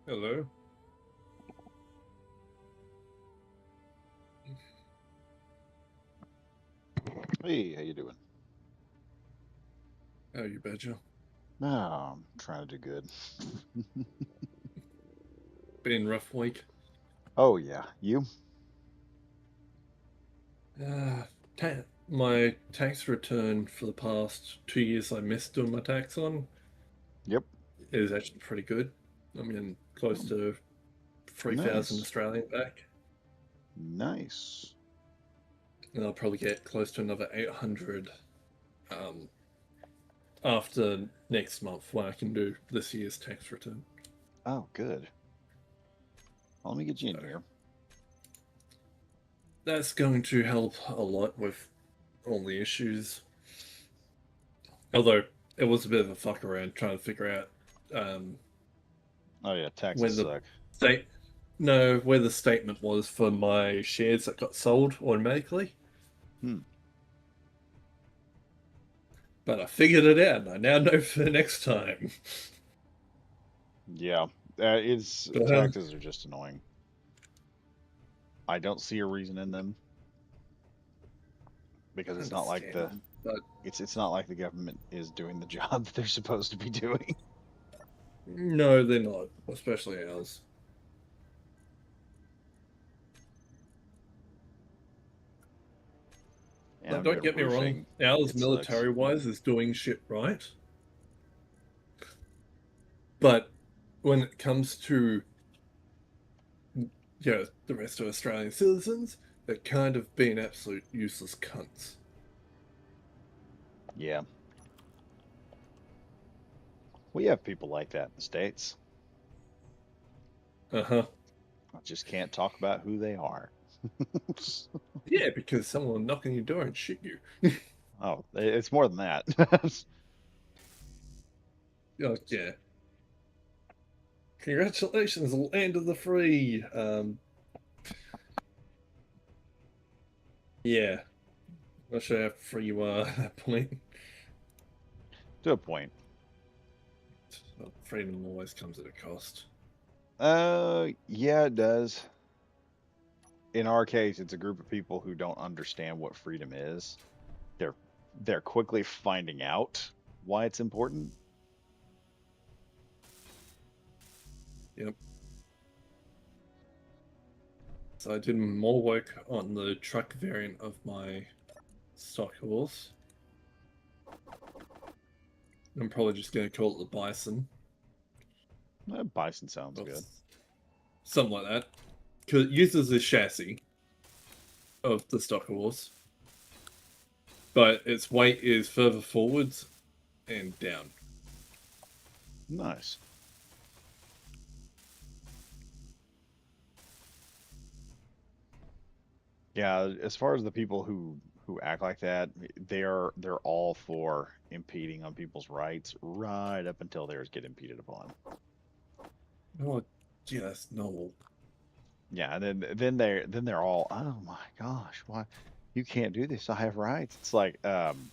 Hello. Hey, how you doing? How are you, Badger? Oh, I'm trying to do good. Been a rough week. Oh yeah, you? Uh, my tax return for the past 2 years I missed doing my tax on Yep. is actually pretty good. I'm in close Hmm, to 3,000 nice. Australian back, Nice. and I'll probably get close to another 800 um, after next month when I can do this year's tax return. Oh, good. Well, let me get you in So here. that's going to help a lot with all the issues. Although it was a bit of a fuck around trying to figure out um, Oh yeah, taxes when the suck. state no where the statement was for my shares that got sold automatically, Hmm. but I figured it out and I now know for the next time. Yeah. It's But taxes are just annoying. I don't see a reason in them because I it's not like understand the them, but it's not like the government is doing the job that they're supposed to be doing. no, they're not, especially ours. And Now, I've don't got get me wrong, roofing. ours It sucks. military-wise is doing shit right, but when it comes to the rest of Australian citizens, they're kind of being absolute useless cunts. Yeah. We have people like that in the States. Uh huh. I just can't talk about who they are. Yeah, because someone will knock on your door and shoot you. Oh, it's more than that. Oh, yeah. Congratulations, land of the free. Yeah, not sure how free you are at that point. To a point. Well, freedom always comes at a cost. Yeah, it does. In our case, it's a group of people who don't understand what freedom is. They're they're quickly finding out why it's important. Yep. So I did more work on the truck variant of my stock horse. I'm probably just going to call it the Bison, Bison sounds or good. something like that. Because it uses the chassis of the stock horse, but its weight is further forwards and down. Nice. Yeah, as far as the people who act like that, they're all for impeding on people's rights right up until theirs get impeded upon. Oh, gee, that's novel. Yeah, and then they're all, oh my gosh, why you can't do this? I have rights. It's like, I'm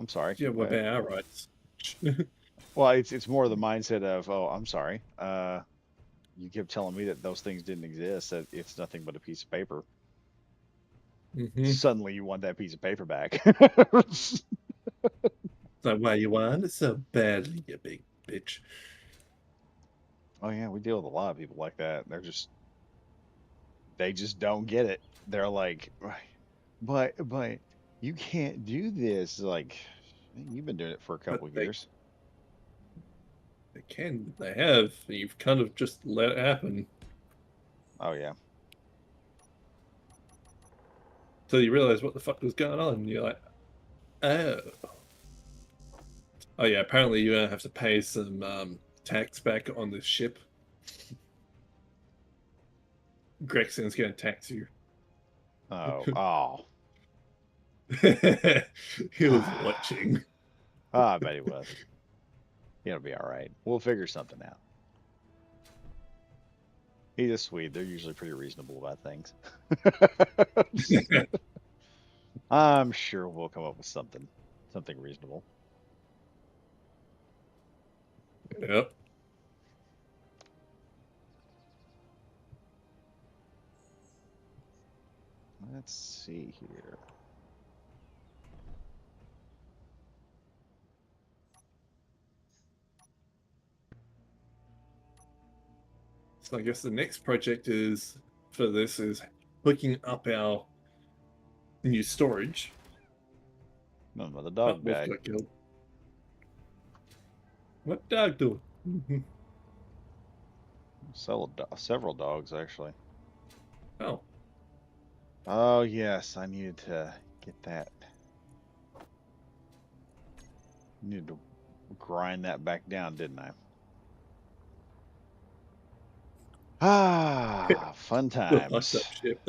sorry, Yeah, what what? about our rights? Well, it's more the mindset of, oh, I'm sorry. You kept telling me that those things didn't exist, that it's nothing but a piece of paper. Mm-hmm. Suddenly you want that piece of paper back. So why you want it so badly, you big bitch? Oh yeah, we deal with a lot of people like that. They just don't get it. They're like, "Right, but you can't do this. Like, you've been doing it for a But couple of years. they can, they have. You've kind of just let it happen. Oh yeah. So you realize what the fuck was going on. And you're like, oh. Oh yeah, apparently you're gonna have to pay some tax back on this ship. Gregson's gonna tax you. Oh, oh. He was watching. I bet he was. It'll be all right. We'll figure something out. He's a Swede. They're usually pretty reasonable about things. I'm sure we'll come up with something reasonable. Yep. Let's see here. So I guess the next project is for this is hooking up our new storage. No, the Oh, dog wolf died. got killed. What dog do? Several dogs, actually. Oh, Oh, yes, I needed to get that. Needed to grind that back down, didn't I? Ah, fun the fucked up times. shit.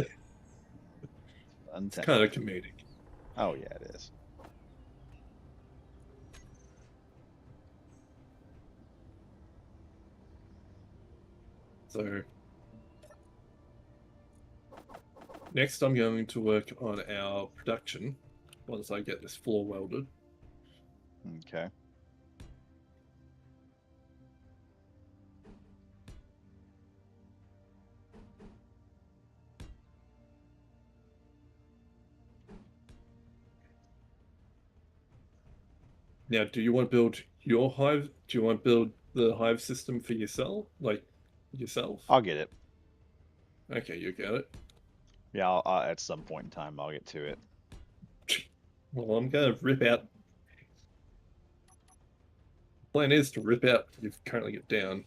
Fun It's kind of times. comedic. Oh, yeah, it is. So next, I'm going to work on our production once I get this floor welded. Okay. Now, do you want to build your hive? Do you want to build the hive system for yourself? Like yourself? I'll get it. Okay, you got it. Yeah, at some point in time, I'll get to it. Well, I'm going to rip out. Plan is to rip out what you've currently got down.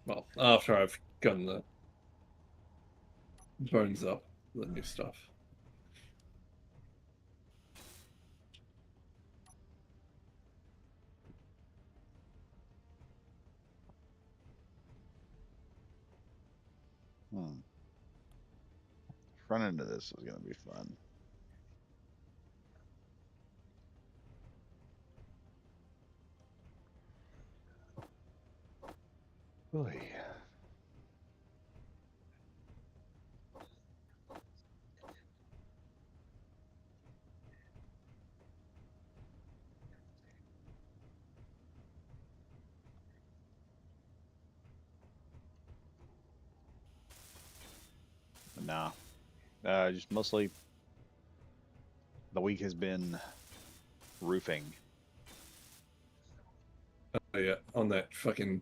Well, after I've gotten the bones up, the new stuff. Hmm. Front end of this is going to be fun. Oy. Nah, just mostly the week has been roofing. Oh, yeah, on that fucking Yeah,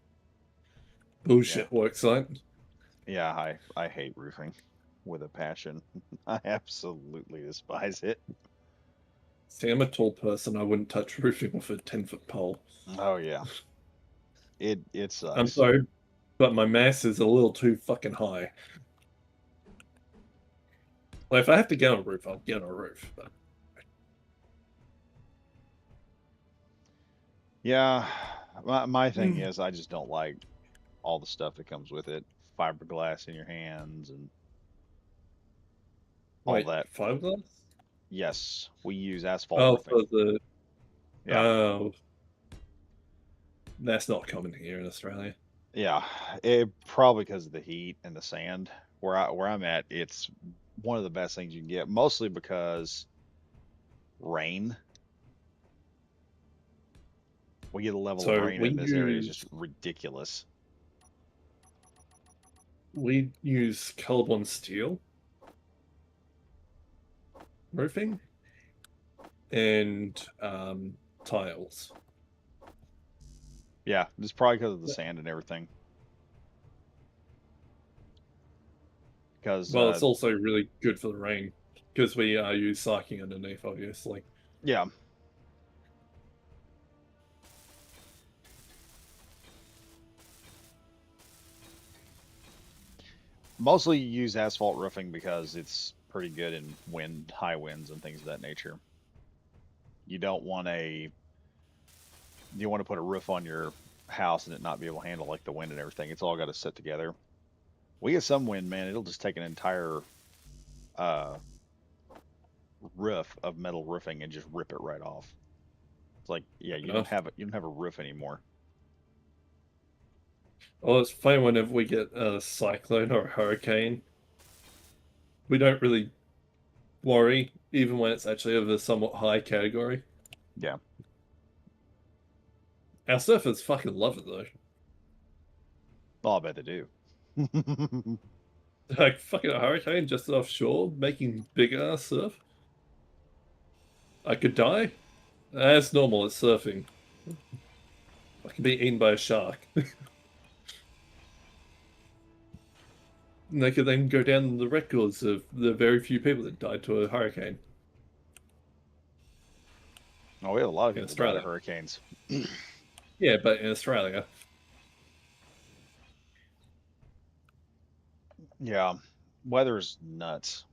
bullshit work site. yeah, I hate roofing with a passion. I absolutely despise it. See, I'm a tall person. I wouldn't touch roofing with a 10-foot pole. Oh yeah, it I'm sucks. sorry, but my mass is a little too fucking high. Like, if I have to get on a roof, I'll get on a roof. But Yeah, my thing is I just don't like all the stuff that comes with it. Fiberglass in your hands and all wait, that. fiberglass? Yes, we use asphalt Oh, roofing. for the Yeah, oh, that's not common here in Australia. yeah. It probably because of the heat and the sand. Where I'm at, it's one of the best things you can get. Mostly because rain. We get a level of So rain in this area is just ridiculous. we use colored steel roofing and tiles. Yeah, it's probably because of the sand and everything. Because Well, it's also really good for the rain because we use sacking underneath, obviously. yeah, mostly you use asphalt roofing because it's pretty good in high winds and things of that nature. You don't want you want to put a roof on your house and it not be able to handle like the wind and everything. It's all got to sit together. We get some wind, man. It'll just take an entire uh, roof of metal roofing and just rip it right off. It's like, yeah, Enough. you don't have a roof anymore. Well, it's funny whenever we get a cyclone or a hurricane, we don't really worry, even when it's actually of a somewhat high category. Yeah. Our surfers fucking love it though. Well, I bet they do. Like fucking a hurricane just offshore, making big ass surf. I could die. That's normal. It's surfing. I could be eaten by a shark. And they could then go down the records of the very few people that died to a hurricane Oh, we have a lot of in people died of Australia. hurricanes. Yeah, but in Australia, Yeah, weather's nuts.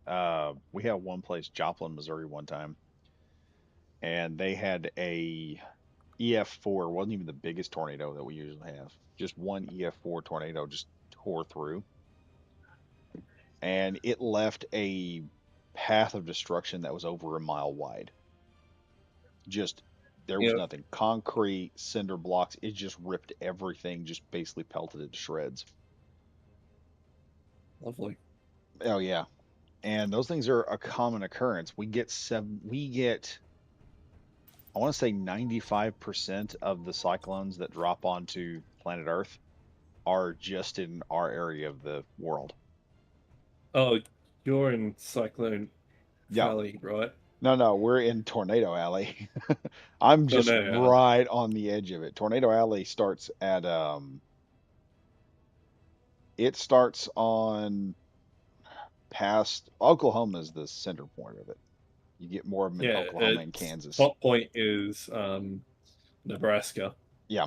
We had one place, Joplin, Missouri, one time, and they had a EF4. Wasn't even the biggest tornado that we usually have. Just one EF4 tornado just tore through, and it left a path of destruction that was over a mile wide. Just there was you know, nothing. Concrete, cinder blocks. It just ripped everything, just basically pelted it to shreds. lovely. Oh yeah. And those things are a common occurrence. We get I want to say 95% of the cyclones that drop onto planet Earth are just in our area of the world. Oh, you're in Cyclone Yeah. Valley, right? No, we're in Tornado Alley. I'm No, just no, no. right on the edge of it. Tornado Alley starts at it starts on past Oklahoma is the center point of it. You get more of them in Yeah, Oklahoma and its Kansas. top point is Nebraska. Yeah,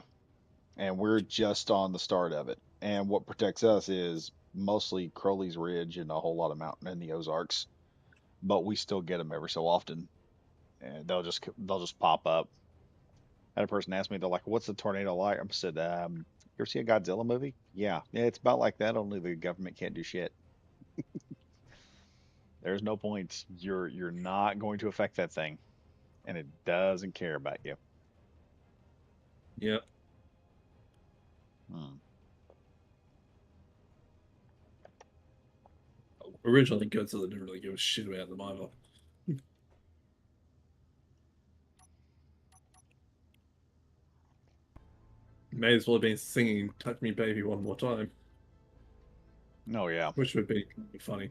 and we're just on the start of it. And what protects us is mostly Crowley's Ridge and a whole lot of mountain in the Ozarks, but we still get them every so often, and they'll just pop up. I had a person ask me, they're like, "What's the tornado like?" I said, "You ever see a Godzilla movie? Yeah, it's about like that. Only the government can't do shit. There's no point. You're not going to affect that thing, and it doesn't care about you." Yeah. Hmm. Originally, Godzilla didn't really give a shit about them either. May as well have been singing "Touch Me, Baby" one more time, Oh yeah. which would be funny.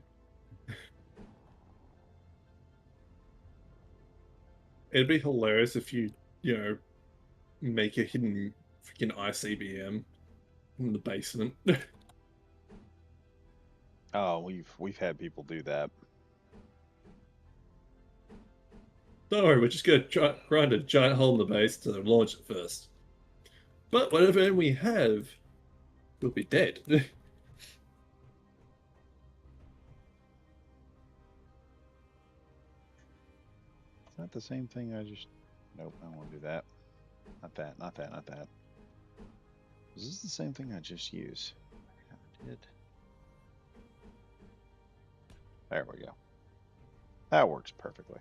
It'd be hilarious if you know, make a hidden freaking ICBM in the basement. Oh, we've had people do that. Don't worry, we're just gonna grind a giant hole in the base to launch it first. But whatever we have, we'll be dead. Is that the same thing I just? Nope, I don't want to do that. Not that. Not that. Not that. Is this the same thing I just used? Yeah, I did. There we go. That works perfectly.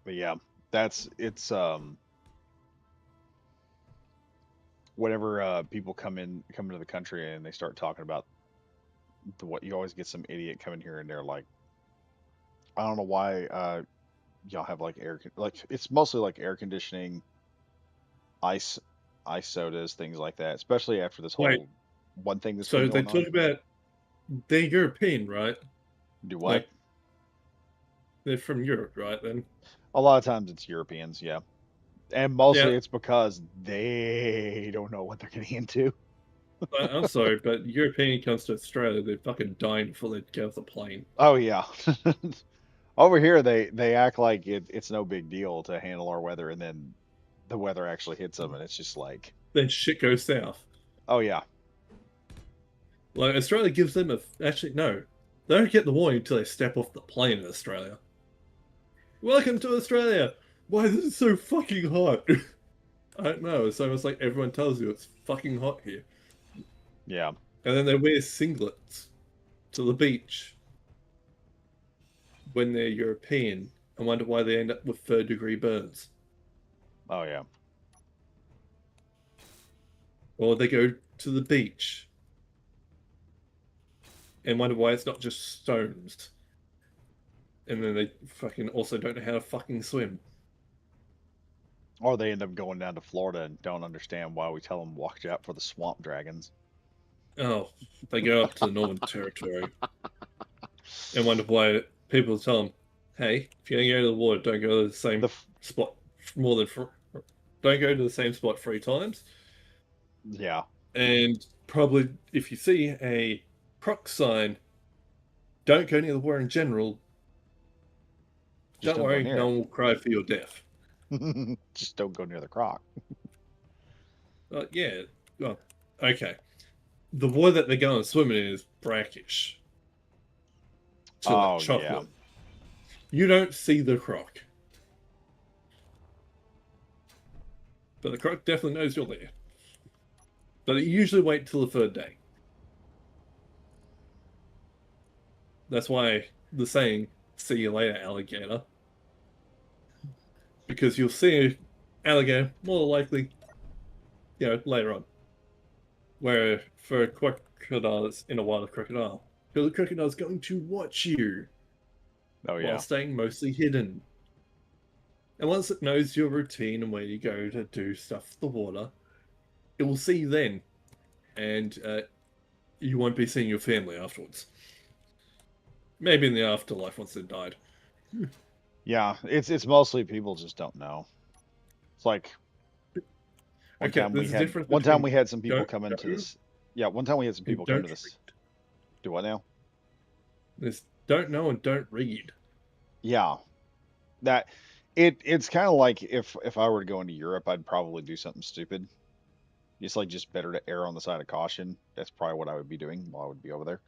But yeah, that's it's whenever people come into the country and they start talking about what you always get some idiot coming here and they're like, I don't know why y'all have like like it's mostly like air conditioning, ice ice sodas, things like that, especially after this Wait, whole one thing that's been so they going on. talk about they're European, right? Do what? Like they're from Europe, right? Then A lot of times it's Europeans, yeah. And mostly yeah, it's because they don't know what they're getting into. I'm sorry, but European comes to Australia, they're fucking dying before they get off the plane. Oh yeah. Over here they act like it's no big deal to handle our weather, and then the weather actually hits them and it's just like, Then shit goes south. oh yeah. Like Australia gives them a actually no, they don't get the warning until they step off the plane in Australia. Welcome to Australia. Why is it so fucking hot? I don't know. It's almost like everyone tells you it's fucking hot here, Yeah. and then they wear singlets to the beach when they're European and wonder why they end up with third-degree burns. Oh yeah. Or they go to the beach and wonder why it's not just stones. and then they fucking also don't know how to fucking swim. Or they end up going down to Florida and don't understand why we tell them watch out for the swamp dragons. Oh, they go up to the Northern Territory and wonder why people tell them, "Hey, if you're gonna go to the water, don't go to the The same spot more than don't go to the same spot 3 times." yeah, And probably if you see a croc sign, don't go near the water in general. just Don't don't go worry, no near one will cry for your death. it. Just don't go near the croc. Yeah, well, okay. The water that they're going swimming in is brackish to like Oh yeah, chocolate. You don't see the croc, but the croc definitely knows you're there. But they usually wait till the third day. That's why the saying, "See you later, alligator," because you'll see an alligator more likely, later on. Where for a crocodile that's in a wild crocodile, the crocodile is going to watch you oh while yeah, staying mostly hidden. And once it knows your routine and where you go to do stuff with the water, it will see you then, and you won't be seeing your family afterwards. Maybe in the afterlife once they've died. yeah. It's mostly people just don't know. It's like Okay, there's a difference between we had some people don't come into know this. Yeah, one time we had some and people come to don't this. read. Do what now? There's don't know and don't read. Yeah, that it's kind of like if I were to go into Europe, I'd probably do something stupid. It's like just better to err on the side of caution. That's probably what I would be doing while I would be over there.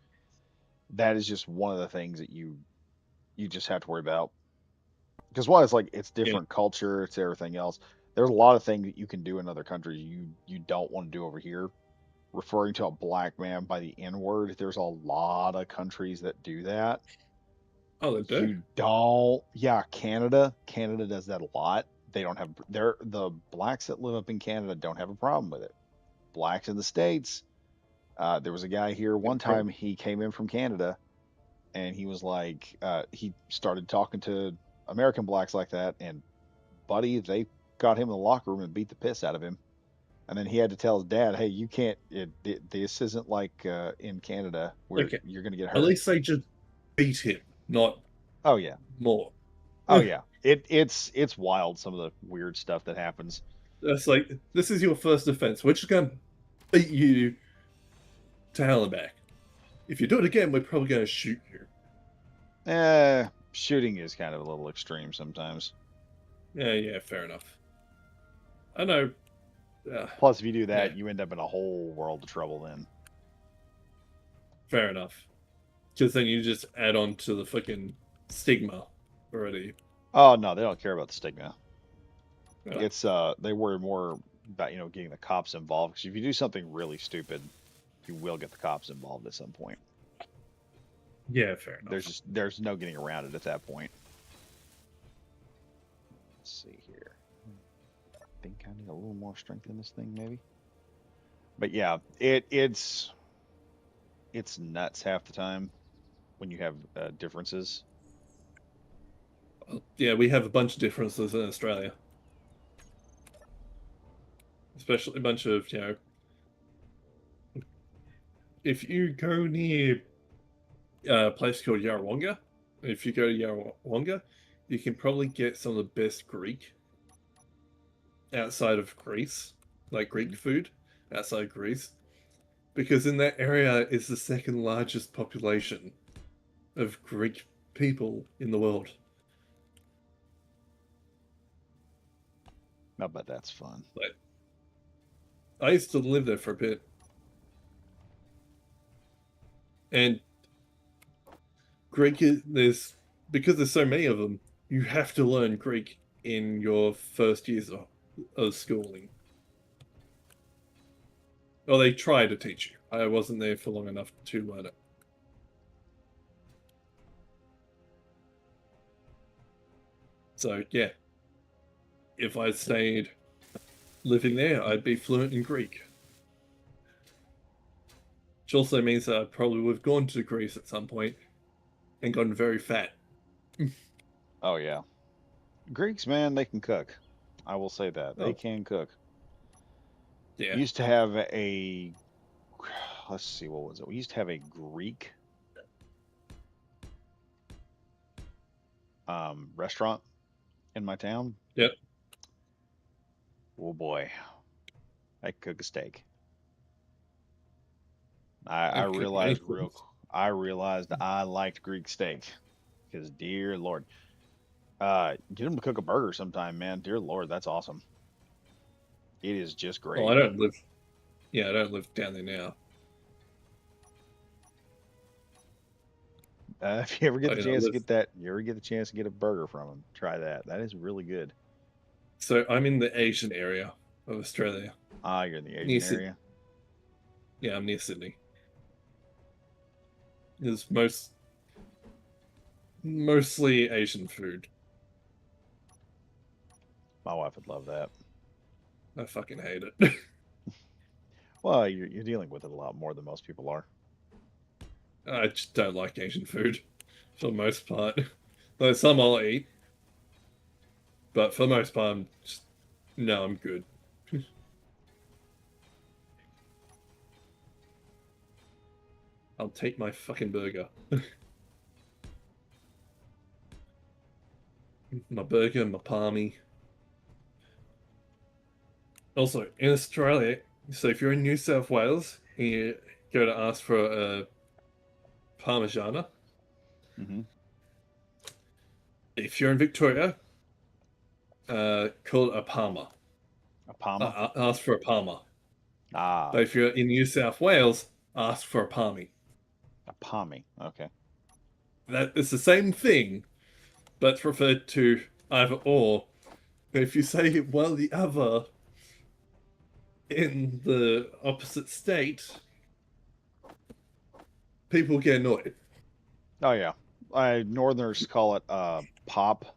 That is just one of the things that you just have to worry about. Because one, it's like it's Yeah. different culture, it's everything else. There's a lot of things that you can do in other countries you don't want to do over here. Referring to a black man by the N word, there's a lot of countries that do that. Oh, they do. You don't, yeah, Canada does that a lot. They don't have the blacks that live up in Canada don't have a problem with it. Blacks in the States, there was a guy here one time, he came in from Canada and he was like, he started talking to American blacks like that, and buddy, they got him in the locker room and beat the piss out of him. And then he had to tell his dad, "Hey, you can't. This isn't like in Canada where Okay. you're gonna get At hurt." least they just beat him, not Oh yeah, more. oh yeah. It's wild some of the weird stuff that happens. That's like, this is your first offense. We're just going to beat you to hell and back. If you do it again, we're probably going to shoot you. Shooting is kind of a little extreme sometimes. Yeah, fair enough. I know. Plus, if you do Yeah, that, you end up in a whole world of trouble then. fair enough. Because then you just add on to the fucking stigma already. Oh no, they don't care about the stigma. Uh, It's they worry more about getting the cops involved, because if you do something really stupid, you will get the cops involved at some point. yeah, fair enough. There's no getting around it at that point. Let's see here. I think I need a little more strength in this thing, maybe. But yeah, it's nuts half the time when you have differences. Yeah, we have a bunch of differences in Australia. Especially a bunch of, if you go near a place called Yarrawonga, if you go to Yarrawonga, you can probably get some of the best Greek outside of Greece, like Greek Mhm. food outside of Greece, because in that area is the second largest population of Greek people in the world. I bet that's fun. Like, I used to live there for a bit, and Greek is because there's so many of them. You have to learn Greek in your first years of schooling. Or they try to teach you. I wasn't there for long enough to learn it. So yeah, if I stayed living there, I'd be fluent in Greek. Which also means that I probably would have gone to Greece at some point and gotten very fat. Oh yeah, Greeks, man, they can cook. I will say that they Oh, can cook. yeah. We used to have a, let's see, what was it? We used to have a Greek restaurant in my town. Yep. Oh boy, I could cook a steak. I I can cook many realized things. I realized I liked Greek steak because dear Lord, get them to cook a burger sometime, man. Dear Lord, that's awesome. It is just Well, great. I don't live. Yeah, I don't live down there now. If you ever get I the mean, I chance to live. get that, you ever get the chance to get a burger from them, try that. That is really good. So I'm in the Asian area of Australia, Ah, you're in the near Asian Sydney. area. Yeah, I'm near Sydney. There's mostly Asian food. My wife would love that. I fucking hate it. Well, you're dealing with it a lot more than most people are. I just don't like Asian food for the most part. Like some I'll eat, but for the most part, no, I'm good. I'll take my fucking burger. My burger, my palmy. Also, in Australia, so if you're in New South Wales and you go to ask for a Parmigiana, Hmm. if you're in Victoria, call it a Parma. A Palma? Ask for a Parma. Ah, But if you're in New South Wales, ask for a Palmy. a Palmy. Okay. That it's the same thing, but it's referred to either or. But if you say one or the other in the opposite state, people get annoyed. Oh yeah. Northerners call it pop,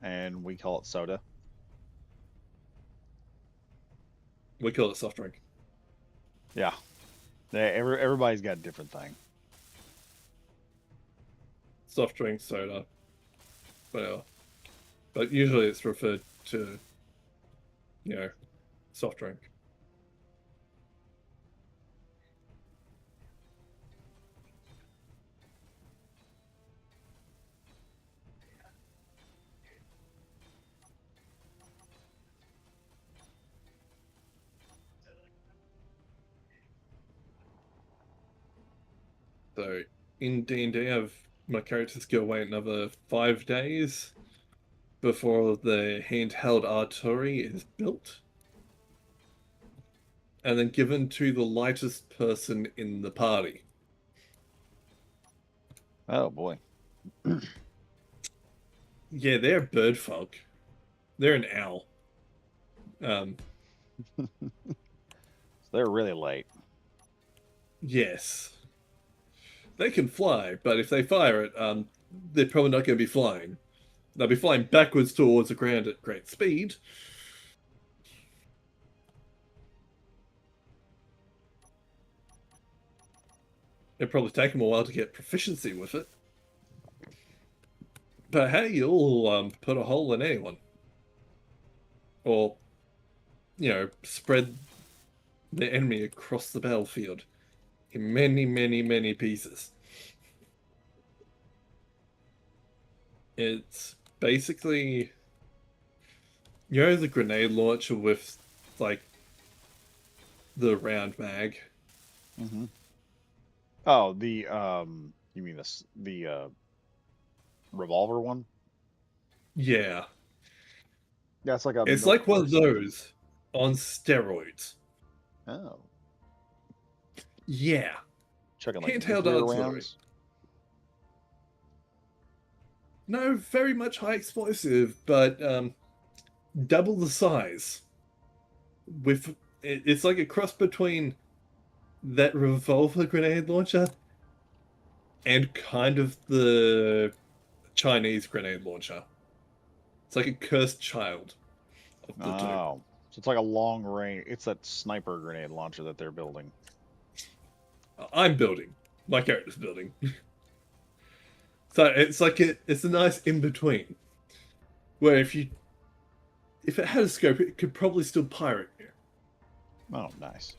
and we call it soda. We call it soft drink. Yeah. Everybody's got a different thing. Soft drink, soda, whatever. But usually it's referred to, you know, soft drink. So in D&D, I've my characters go away another 5 days before the handheld artillery is built and then given to the lightest person in the party. Oh boy. Yeah, they're bird folk. They're an owl. Um, So they're really late. yes, they can fly, but if they fire it, they're probably not going to be flying. They'll be flying backwards towards the ground at great speed. It'll probably take them a while to get proficiency with it. But hey, you'll put a hole in anyone, or spread the enemy across the battlefield in many, many, many pieces. It's basically the grenade launcher with like the round mag. Hmm. Oh, you mean the revolver one? Yeah, Yeah, it's like a it's Milk like one of Burst. those on steroids. Oh, Yeah, chucking like handheld nuclear artillery. rounds. No, very much high explosive, but double the size. It's like a cross between that revolver grenade launcher and kind of the Chinese grenade launcher. It's like a cursed child of the two. Oh, so it's like a long range. It's that sniper grenade launcher that they're building. I'm building. My character's building. So it's like it's a nice in between where if it had a scope, it could probably still pirate you, Oh, nice.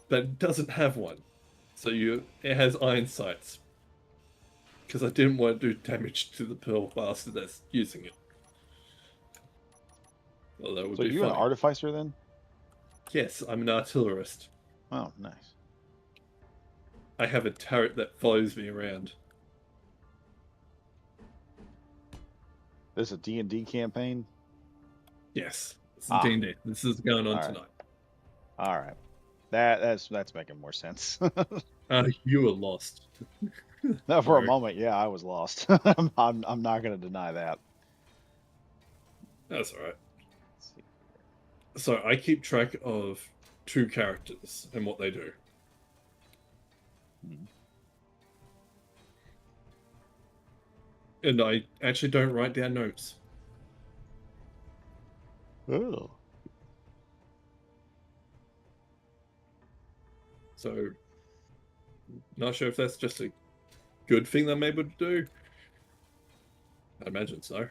but it doesn't have one. So it has iron sights because I didn't want to do damage to the pearl bastard that's using it. Well, that would So be you an funny. artificer then? Yes, I'm an artillerist. Oh, nice. I have a turret that follows me around. This is a D&D campaign? Yes, it's Ah, D&D. This is going on all right. tonight. All right. That's making more sense. You were lost. No, for a Sorry. moment, yeah, I was lost. I'm not gonna deny that. That's all right. Let's see. So I keep track of two characters and what they do. Hmm. And I actually don't write down notes. Oh. So not sure if that's just a good thing I'm able to do. I imagine so.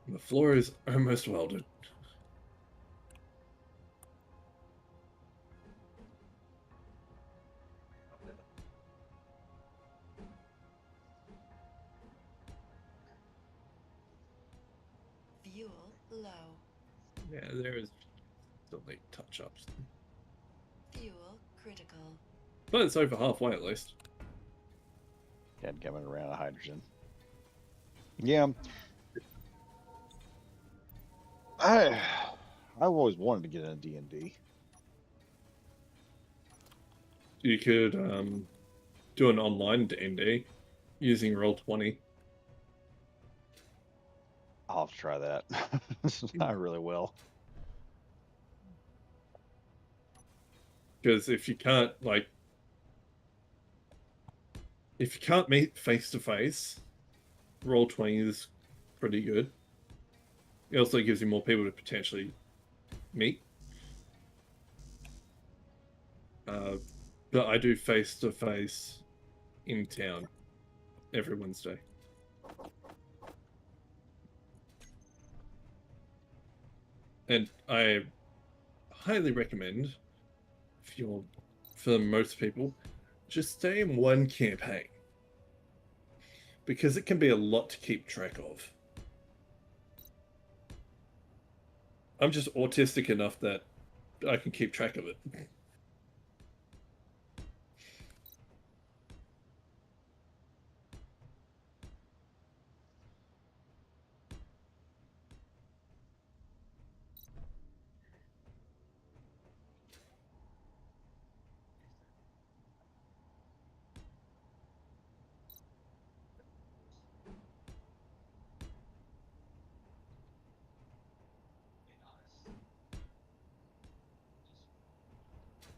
The floor is almost welded. Fuel low. Yeah, there is still need touch-ups. Fuel critical. But it's over halfway at least. And coming around a hydrogen. Yeah. I've always wanted to get into D&D. You could do an online D&D using Roll20. I'll have to try that. I really will. Because if you can't meet face to face, Roll20 is pretty good. It also gives you more people to potentially meet. But I do face to face in town every Wednesday. And I highly recommend, for most people, just stay in one campaign. Because it can be a lot to keep track of. I'm just autistic enough that I can keep track of it.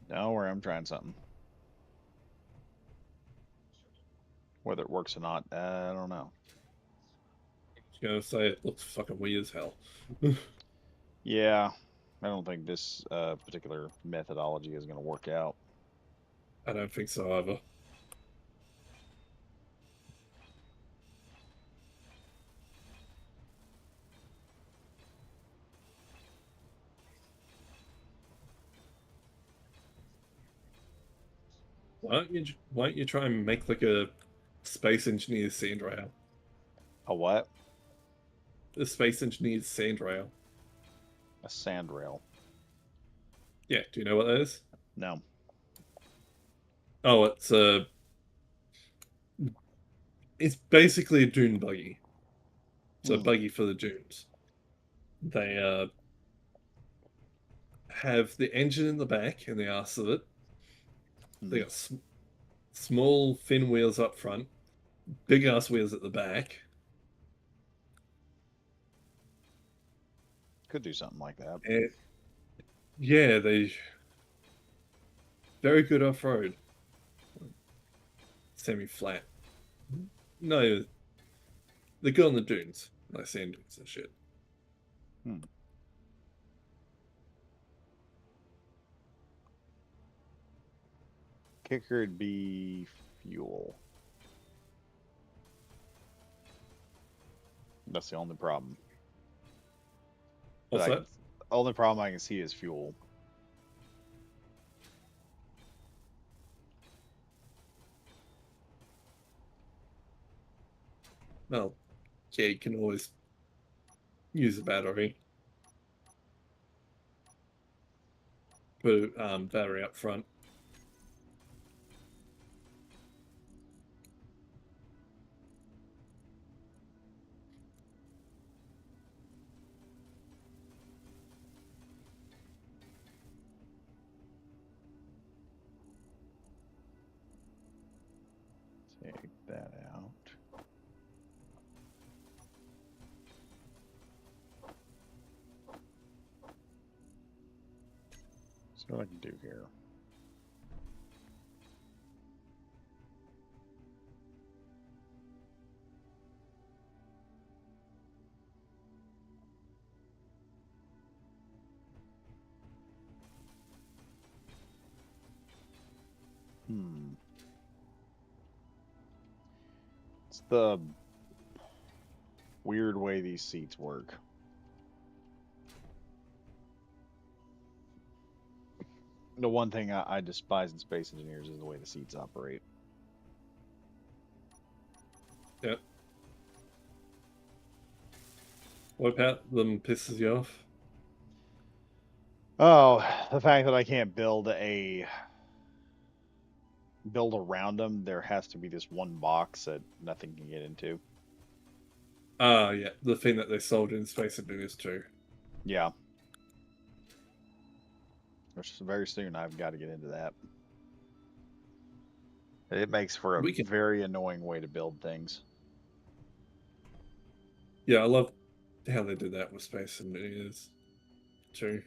Don't worry, I'm trying something. Whether it works or not, I don't know. I was gonna say it looks fucking weird as hell. Yeah, I don't think this particular methodology is going to work out. I don't think so either. Why don't you try and make like a space engineer's sand rail? A what? A space engineer's sand rail. A sandrail. Yeah, do you know what that is? No. Oh, it's basically a dune buggy. It's a Hmm. buggy for the dunes. They have the engine in the back and the ass of it. They Hmm. got small thin wheels up front, big ass wheels at the back. Could do something like that. Yeah, they very good off road. semi-flat. No, they go on the dunes, like sand dunes and shit. Kicker would be fuel. That's the only problem. What's that? Only problem I can see is fuel. Well, yeah, you can always use a battery. Put a battery up front. Take that out. See what I can do here. It's the weird way these seats work. The one thing I despise in Space Engineers is the way the seats operate. Yep. What about them pisses you off? Oh, the fact that I can't build around them. There has to be this one box that nothing can get into. Yeah, the thing that they sold in Space Engineers too. Yeah. Which very soon I've got to get into that. It makes for a very annoying way to build things. Yeah, I love how they did that with Space Engineers too.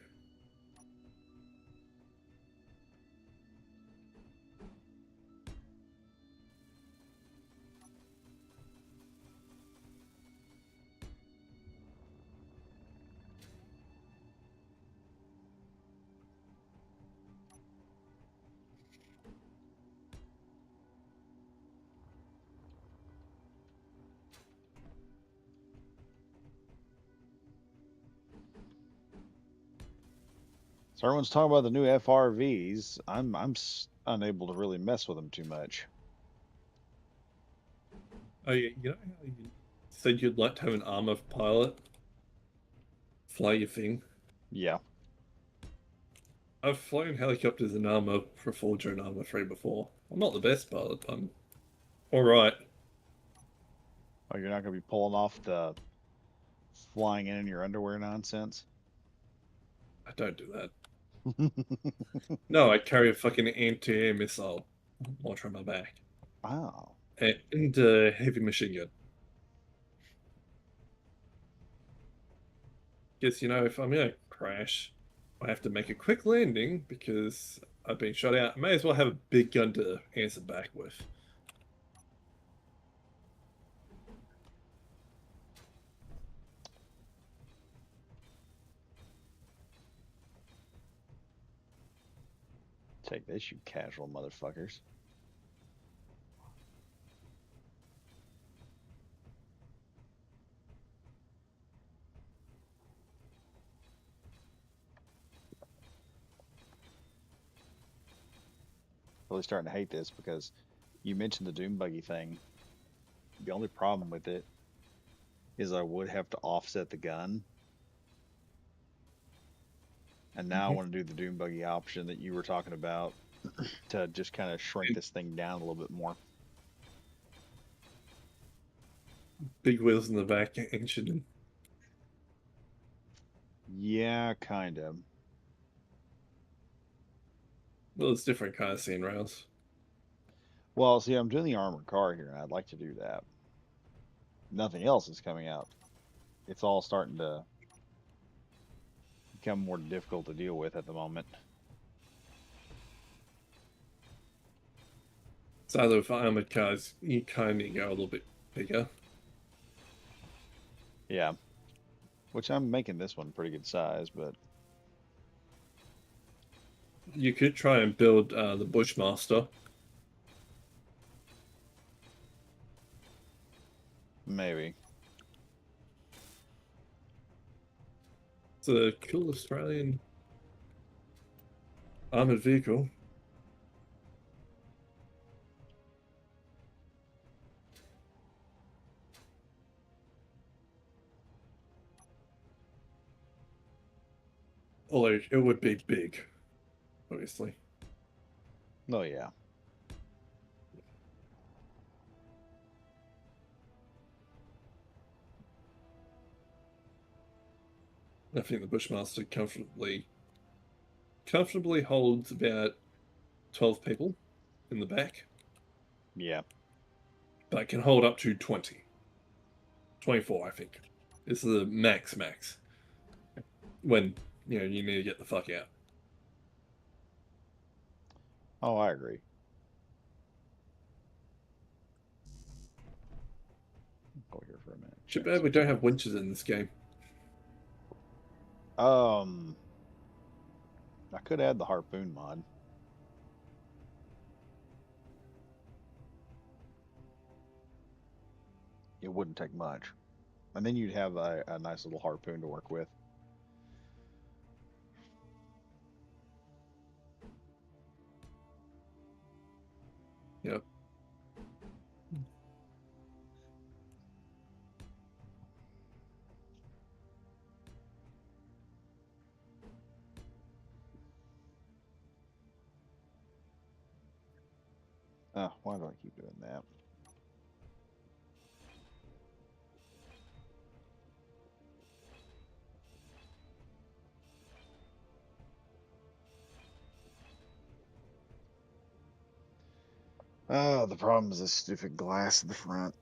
So everyone's talking about the new FRVs. I'm unable to really mess with them too much. Oh yeah, you know how you said you'd like to have an armor pilot fly your thing? Yeah. I've flown helicopters in Arma for Forger and Arma 3 before. I'm not the best pilot, but I'm alright. Oh, you're not going to be pulling off the flying in your underwear nonsense? I don't do that. No, I carry a fucking anti-air missile launcher on my back. Wow. And a heavy machine gun. Because, you know, if I'm going to crash, I have to make a quick landing because I've been shot out. I may as well have a big gun to answer back with. Take this, you casual motherfuckers. Really starting to hate this because you mentioned the Doom Buggy thing. The only problem with it is I would have to offset the gun. And now I want to do the Doom Buggy option that you were talking about to just kind of shrink this thing down a little bit more. Big wheels in the back, engine. Yeah, kind of. Well, it's different kind of scene rails. Well, see, I'm doing the armored car here, and I'd like to do that. Nothing else is coming out. It's all starting to become more difficult to deal with at the moment. So either with armored cars, you kind of go a little bit bigger. Yeah. Which I'm making this one pretty good size, but You could try and build the Bushmaster. maybe. It's a cool Australian armored vehicle. Although it would be big, obviously. Oh yeah. I think the Bushmaster comfortably holds about 12 people in the back, Yeah. but can hold up to 20. 24, I think. Is the max when you need to get the fuck out. Oh, I agree. Go here for a minute. Too Check bad we don't have winches in this game. I could add the harpoon mod. It wouldn't take much. And then you'd have a nice little harpoon to work with. Yep. Why do I keep doing that? Oh, the problem is this stupid glass at the front.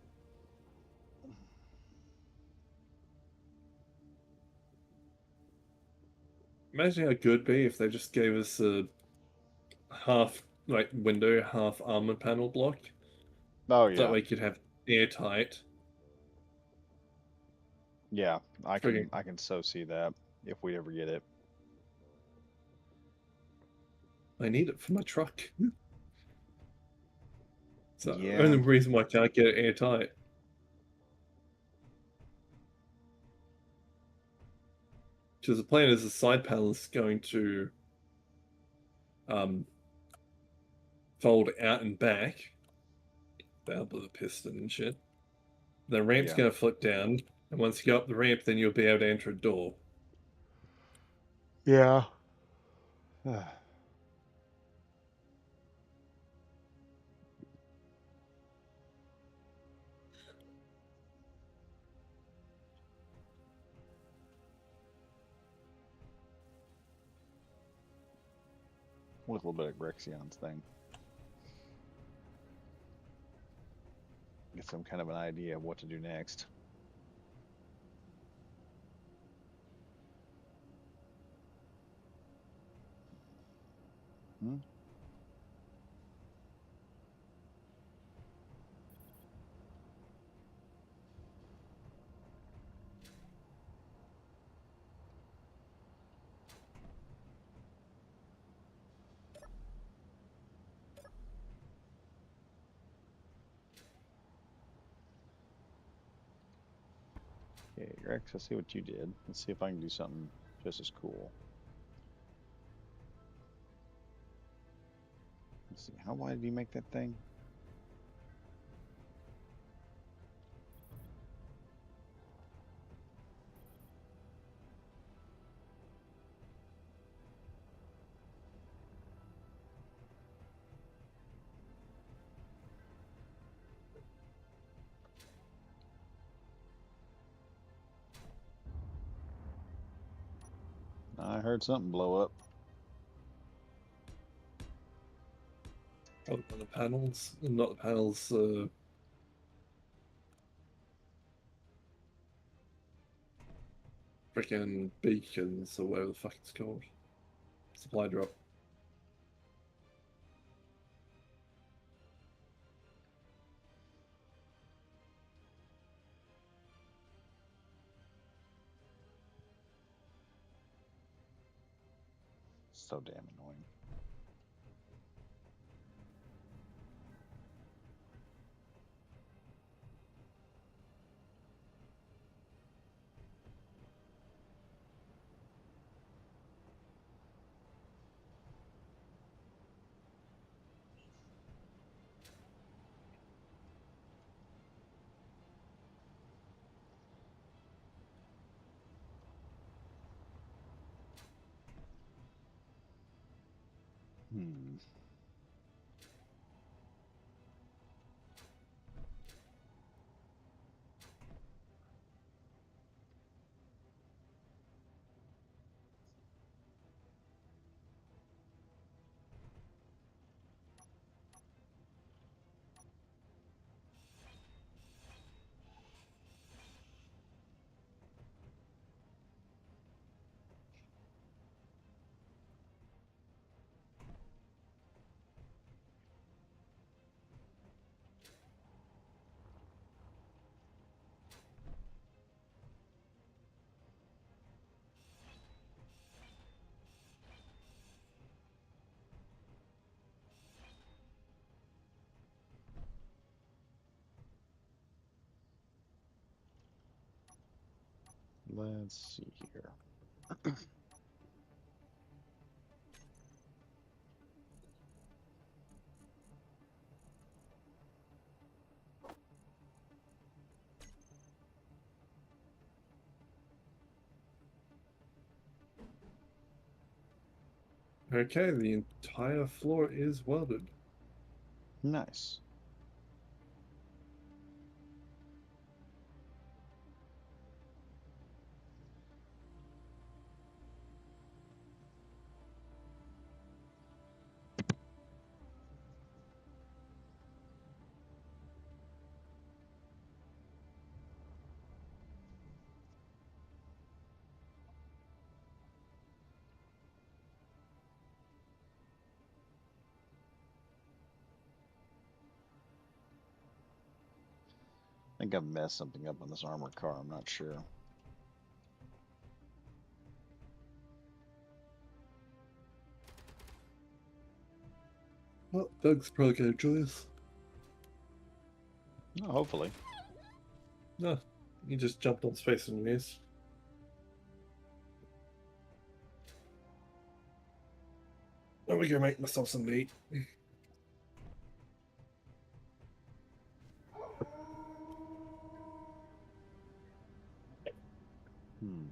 Imagine how good it'd be if they just gave us a half window, half armor panel block. Oh That yeah. way you could have airtight. Yeah, Friggin', I can so see that if we ever get it. I need it for my truck. So Yeah. only reason why I can't get it airtight. Because the plan is the side panel is going to um, fold out and back. Valve with a piston and shit. The ramp's Yeah. going to flip down, and once you go up the ramp, then you'll be able to enter a door. Yeah. With a little bit of Grexion's thing. Get some kind of an idea of what to do next. Hmm? Okay, Rex, let's see what you did. Let's see if I can do something just as cool. Let's see, how wide did you make that thing? I heard something blow up. Oh, on the panels, not the panels. Freaking beacons or whatever the fuck it's called. Supply drop. So damn annoying. Hmm. Let's see here. Okay, the entire floor is welded. Nice. I think I've messed something up on this armored car. I'm not sure. Well, Doug's probably gonna join us. Oh, hopefully. No, he just jumped on Space News. Let me go make myself some meat. Hmm.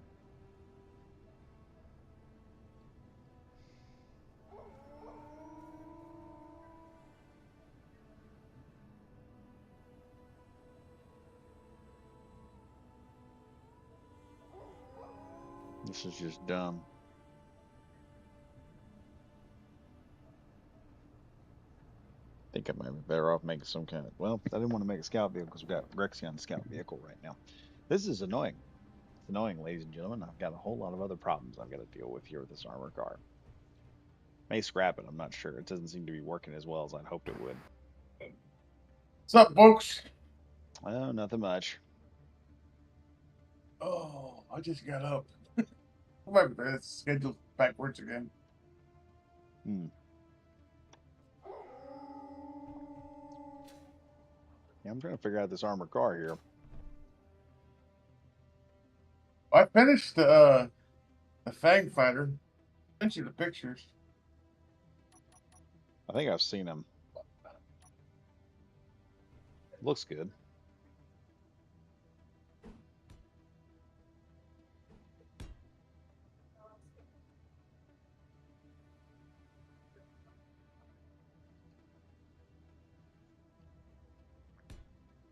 This is just dumb. I think I might be better off making some kind of. Well, I didn't want to make a scout vehicle because we've got Rexy on the scout vehicle right now. This is annoying. It's annoying, ladies and gentlemen. I've got a whole lot of other problems I've got to deal with here with this armor car. May scrap it. I'm not sure. It doesn't seem to be working as well as I'd hoped it would. What's up, folks? Oh, nothing much. Oh, I just got up. My bed's scheduled backwards again. Hmm. Yeah, I'm trying to figure out this armored car here. I finished the Fang Fighter. Sent you the pictures. I think I've seen him. Looks good.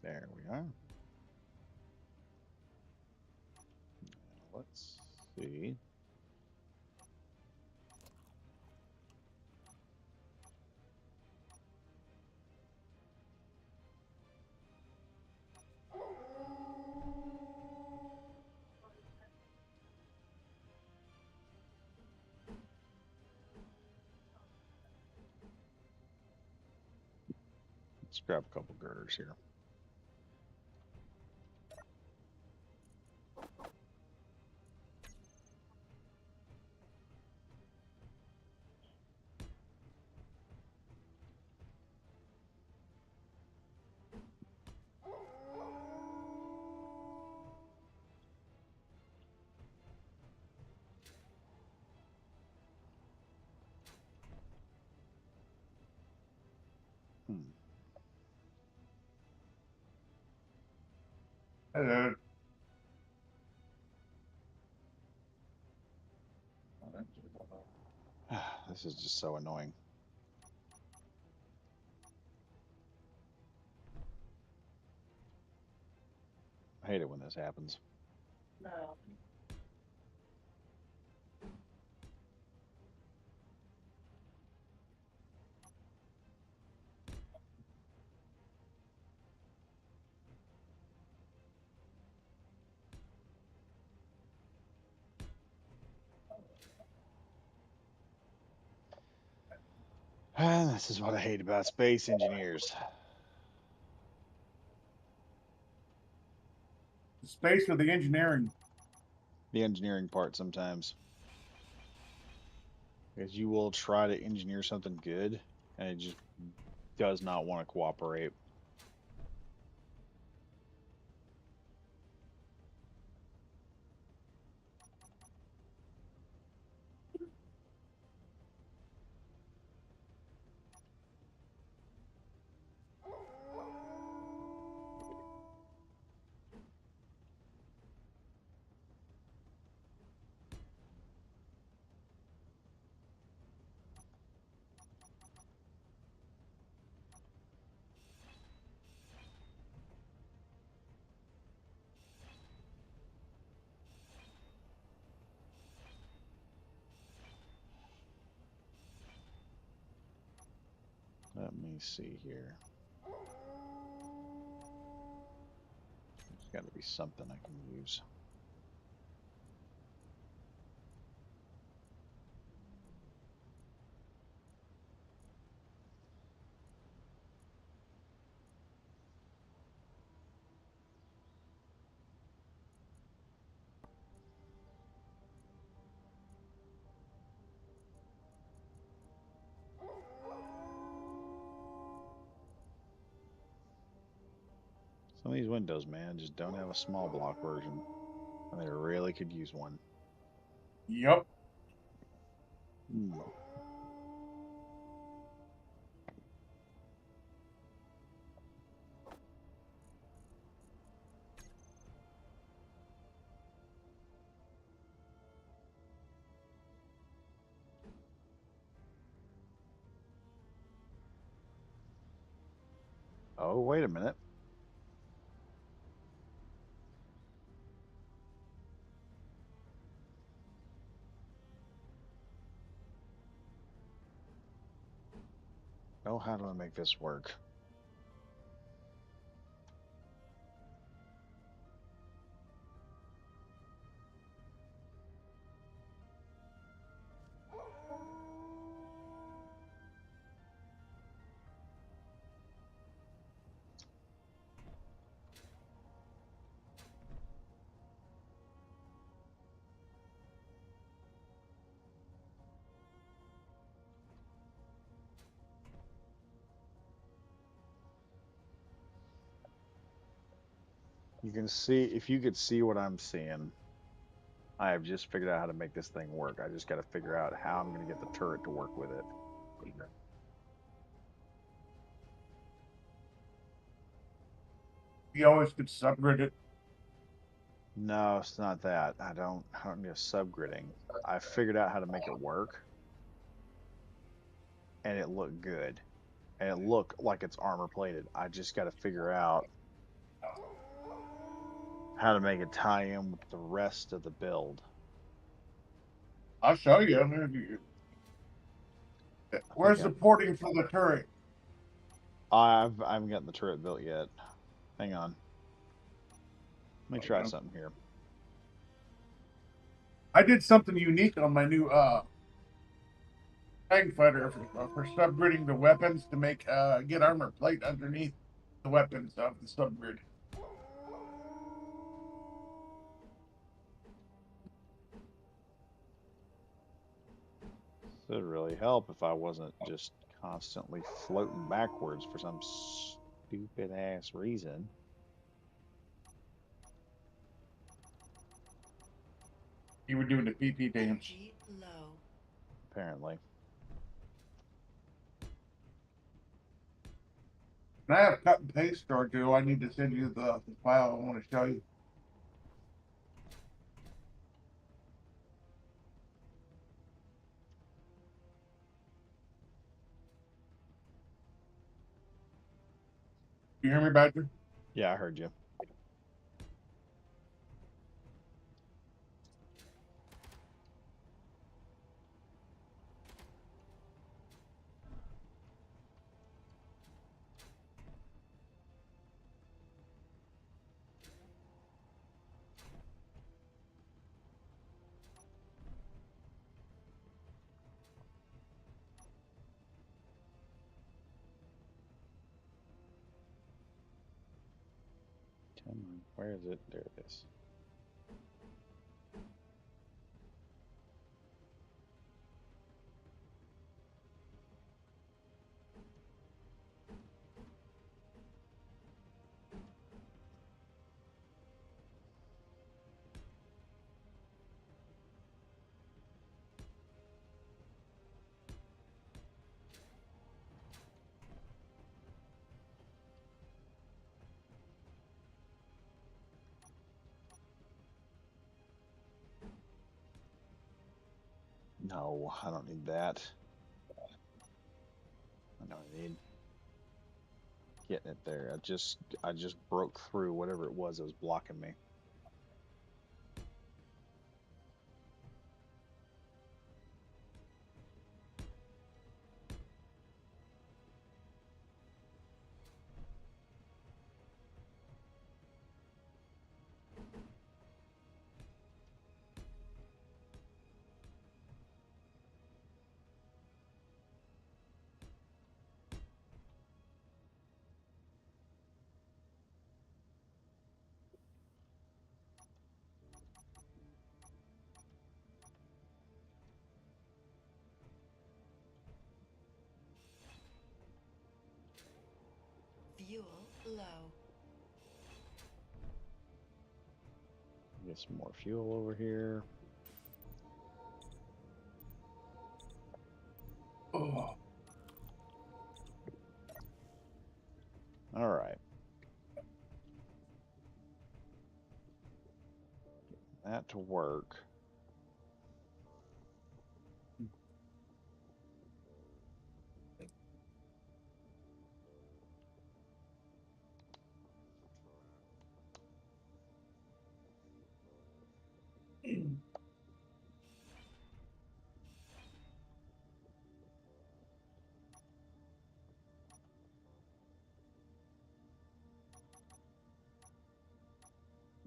There we are. Let's see. Let's grab a couple girders here. Hello. This is just so annoying. I hate it when this happens. And this is what I hate about space engineers. The space or the engineering? The engineering part sometimes. Because you will try to engineer something good, and it just does not want to cooperate. Let me see here. There's got to be something I can use. Some of these windows, man, just don't have a small block version. And they really could use one. Yup. Hmm. Oh, wait a minute. Oh, how do I make this work? You can see, if you could see what I'm seeing, I have just figured out how to make this thing work. I just got to figure out how I'm going to get the turret to work with it. You always could subgrid it. No, it's not that. I don't need subgridding. I figured out how to make it work, and it looked good. And it looked like it's armor plated. I just got to figure out how to make it tie in with the rest of the build. I'll show you. I Where's think the porting for the turret? I haven't gotten the turret built yet. Hang on. Let me try something here. I did something unique on my new tank fighter for subgridding the weapons to make get armor plate underneath the weapons of the subgrid. This would really help if I wasn't just constantly floating backwards for some stupid ass reason. You were doing the PP dance. Energy low. Apparently. I have cut and paste or do I need to send you the file I want to show you? You hear me, Badger? Yeah, I heard you. Come on, where is it? There it is. No, I don't need that. I know I need getting it there. I just broke through whatever it was that was blocking me. Fuel low. Get some more fuel over here. Oh. All right. That to work.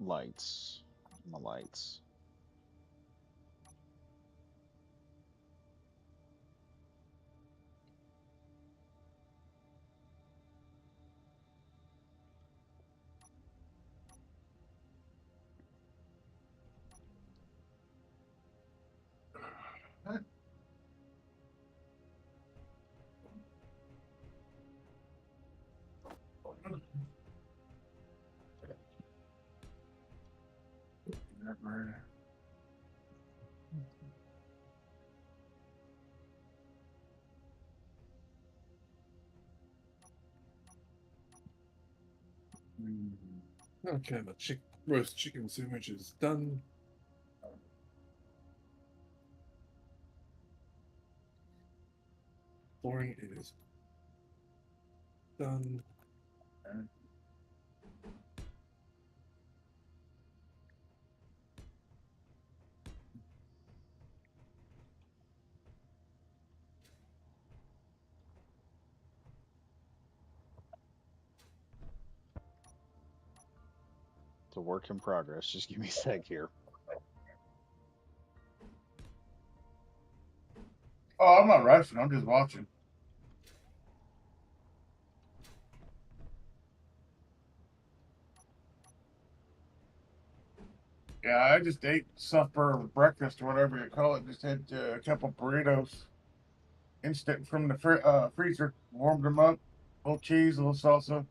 Lights. My lights. Okay, my roast chicken sandwich is done. Flooring is done. It's a work in progress. Just give me a sec here. Oh, I'm not rushing. I'm just watching. Yeah, I just ate supper or breakfast or whatever you call it. Just had a couple burritos, instant from the freezer. Warmed them up, a little cheese, a little salsa.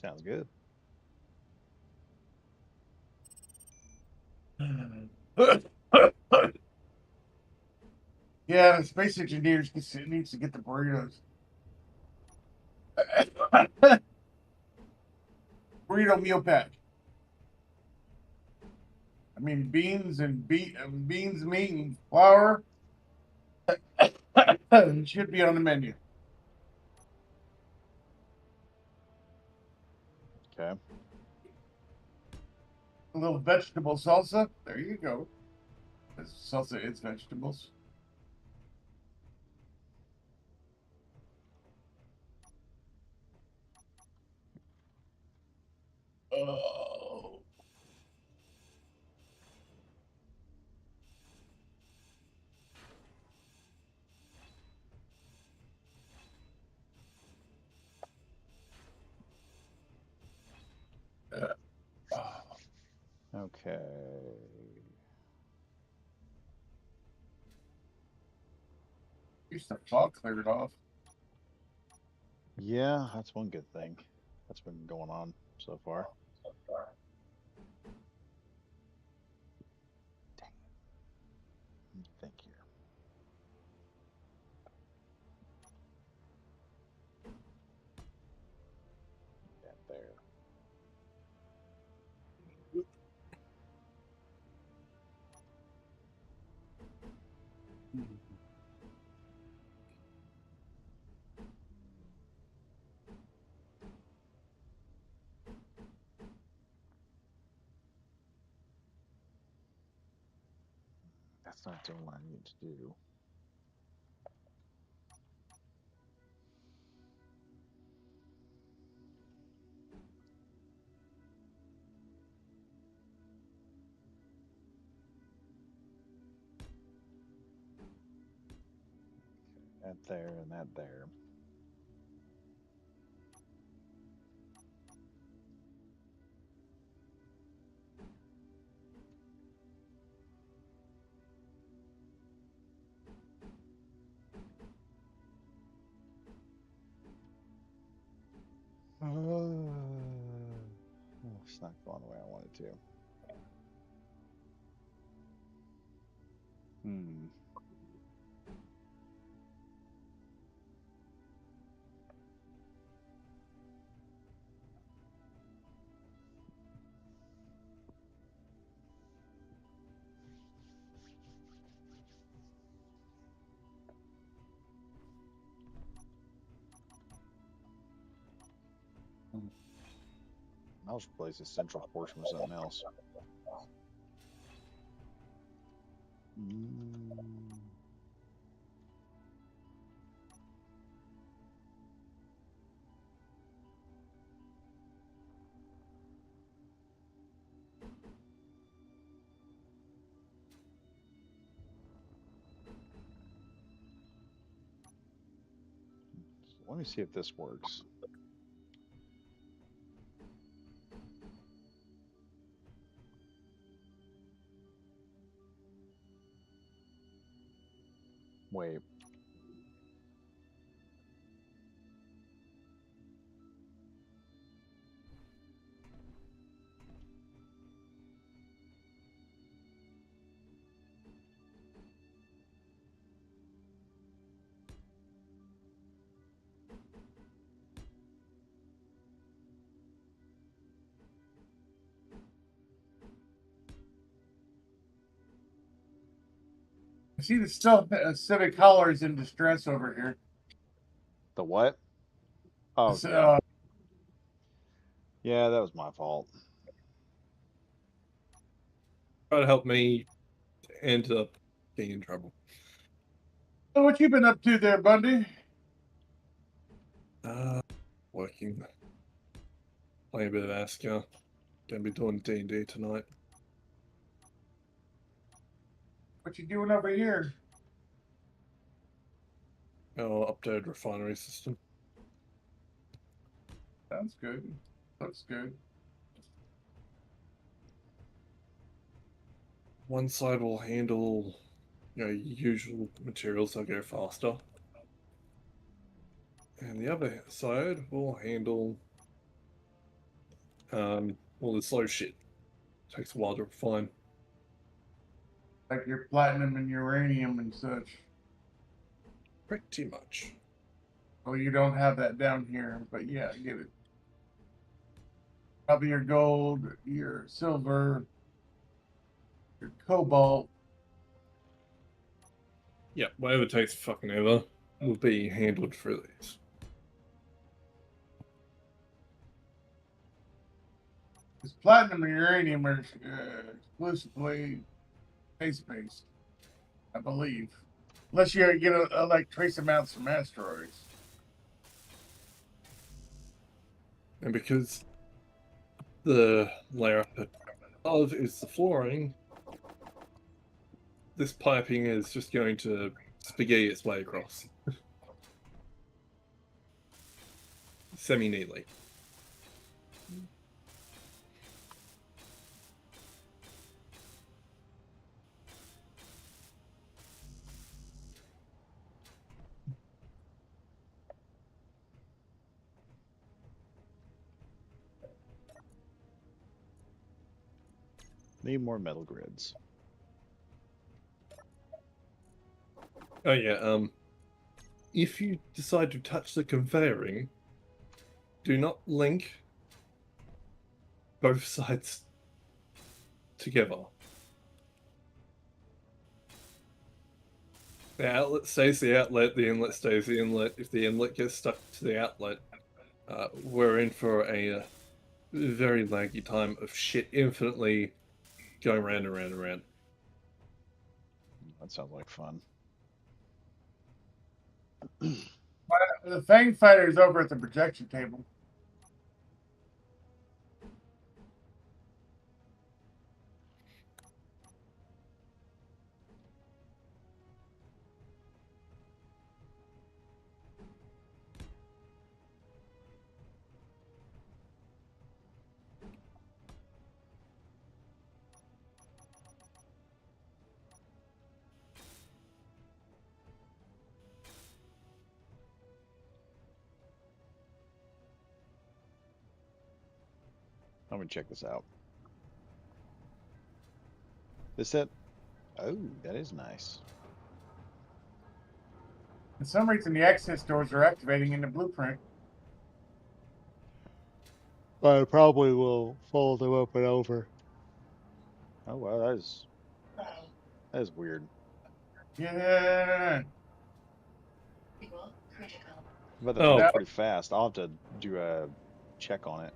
Sounds good. Yeah, the space engineers needs to get the burritos. burrito meal pack. I mean, beans and meat and flour should be on the menu. Okay. A little vegetable salsa. There you go. Salsa is vegetables. Oh. Okay. At least the fog cleared off. Yeah, that's one good thing that's been going on so far. Dang. Let me think here. That there. That's not doing what I need to do. That there and that there. Oh, it's not going the way I want it to. I'll just replace the central portion with something else. So let me see if this works. Wait. I see the civic color is in distress over here. The what? Oh, So, yeah. Yeah, that was my fault. Try to help me end up getting in trouble. So what you been up to there, Bundy? Working. Playing a bit of Asker. Gonna be doing D&D tonight. What you doing over here? Our updated refinery system. Sounds good. Looks good. One side will handle, usual materials that go faster. And the other side will handle all the slow shit. Takes a while to refine. Like your platinum and uranium and such. Pretty much. Well, you don't have that down here, but yeah, I get it. Probably your gold, your silver, your cobalt. Yeah, whatever takes fucking ever will be handled through these. Because platinum and uranium are exclusively space-based, I believe. Unless you get like trace amounts from asteroids. And because the layer above is the flooring, this piping is just going to spaghetti its way across. Semi-neatly. Need more metal grids. Oh yeah, if you decide to touch the conveying, do not link both sides together. The outlet stays the outlet, the inlet stays the inlet. If the inlet gets stuck to the outlet, we're in for a very laggy time of shit infinitely going round and round and round. That sounds like fun. The Fang Fighter is over at the projection table. Let me check this out. This it? Oh, that is nice. For some reason, the access doors are activating in the blueprint. I probably will fold them up and over. Oh wow, that is weird. Yeah. Critical. But they're Oh. built pretty fast. I'll have to do a check on it.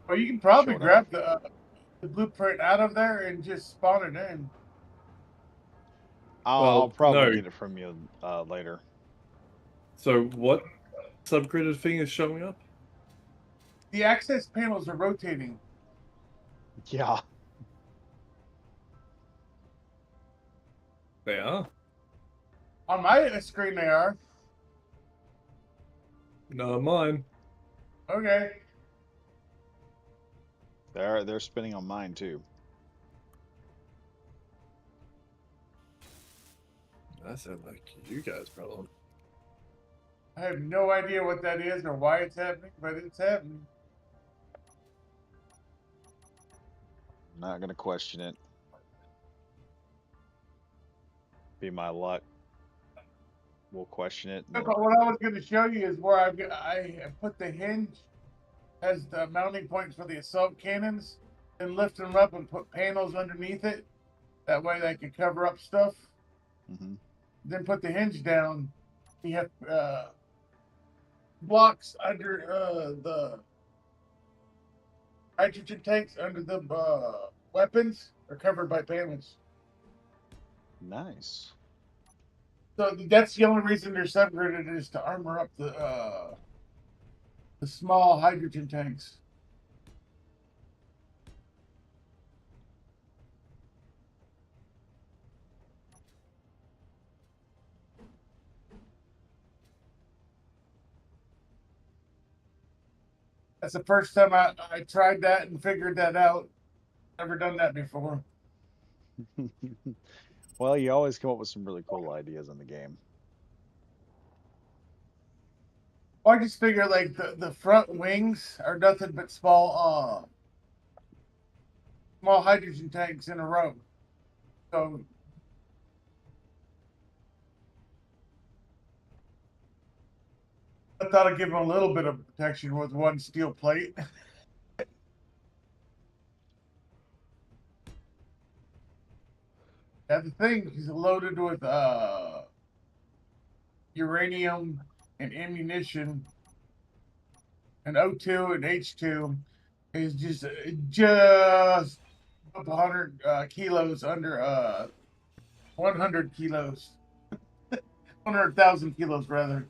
Well, you can probably Showed grab the blueprint out of there and just spawn it in. I'll probably no. get it from you later. So what subgridded thing is showing up? The access panels are rotating. Yeah. They are. On my screen, they are. No, mine. Okay. They're spinning on mine too. That sounds like you guys' problem. I have no idea what that is or why it's happening, but it's happening. I'm not gonna question it. Be my luck. We'll question it. But what I was going to show you is where I put the hinge as the mounting points for the assault cannons and lift them up and put panels underneath it. That way they can cover up stuff. Mm-hmm. Then put the hinge down. You have blocks under the hydrogen tanks under the weapons are covered by panels. Nice. So that's the only reason they're separated is to armor up the small hydrogen tanks. That's the first time I tried that and figured that out. Never done that before. Well, you always come up with some really cool ideas in the game. Well, I just figure like the front wings are nothing but small hydrogen tanks in a row. So I thought I'd give him a little bit of protection with one steel plate. Yeah, the thing is loaded with uranium and ammunition and O2 and H2 is just up 100 kilos under 100 kilos. 100,000 kilos rather.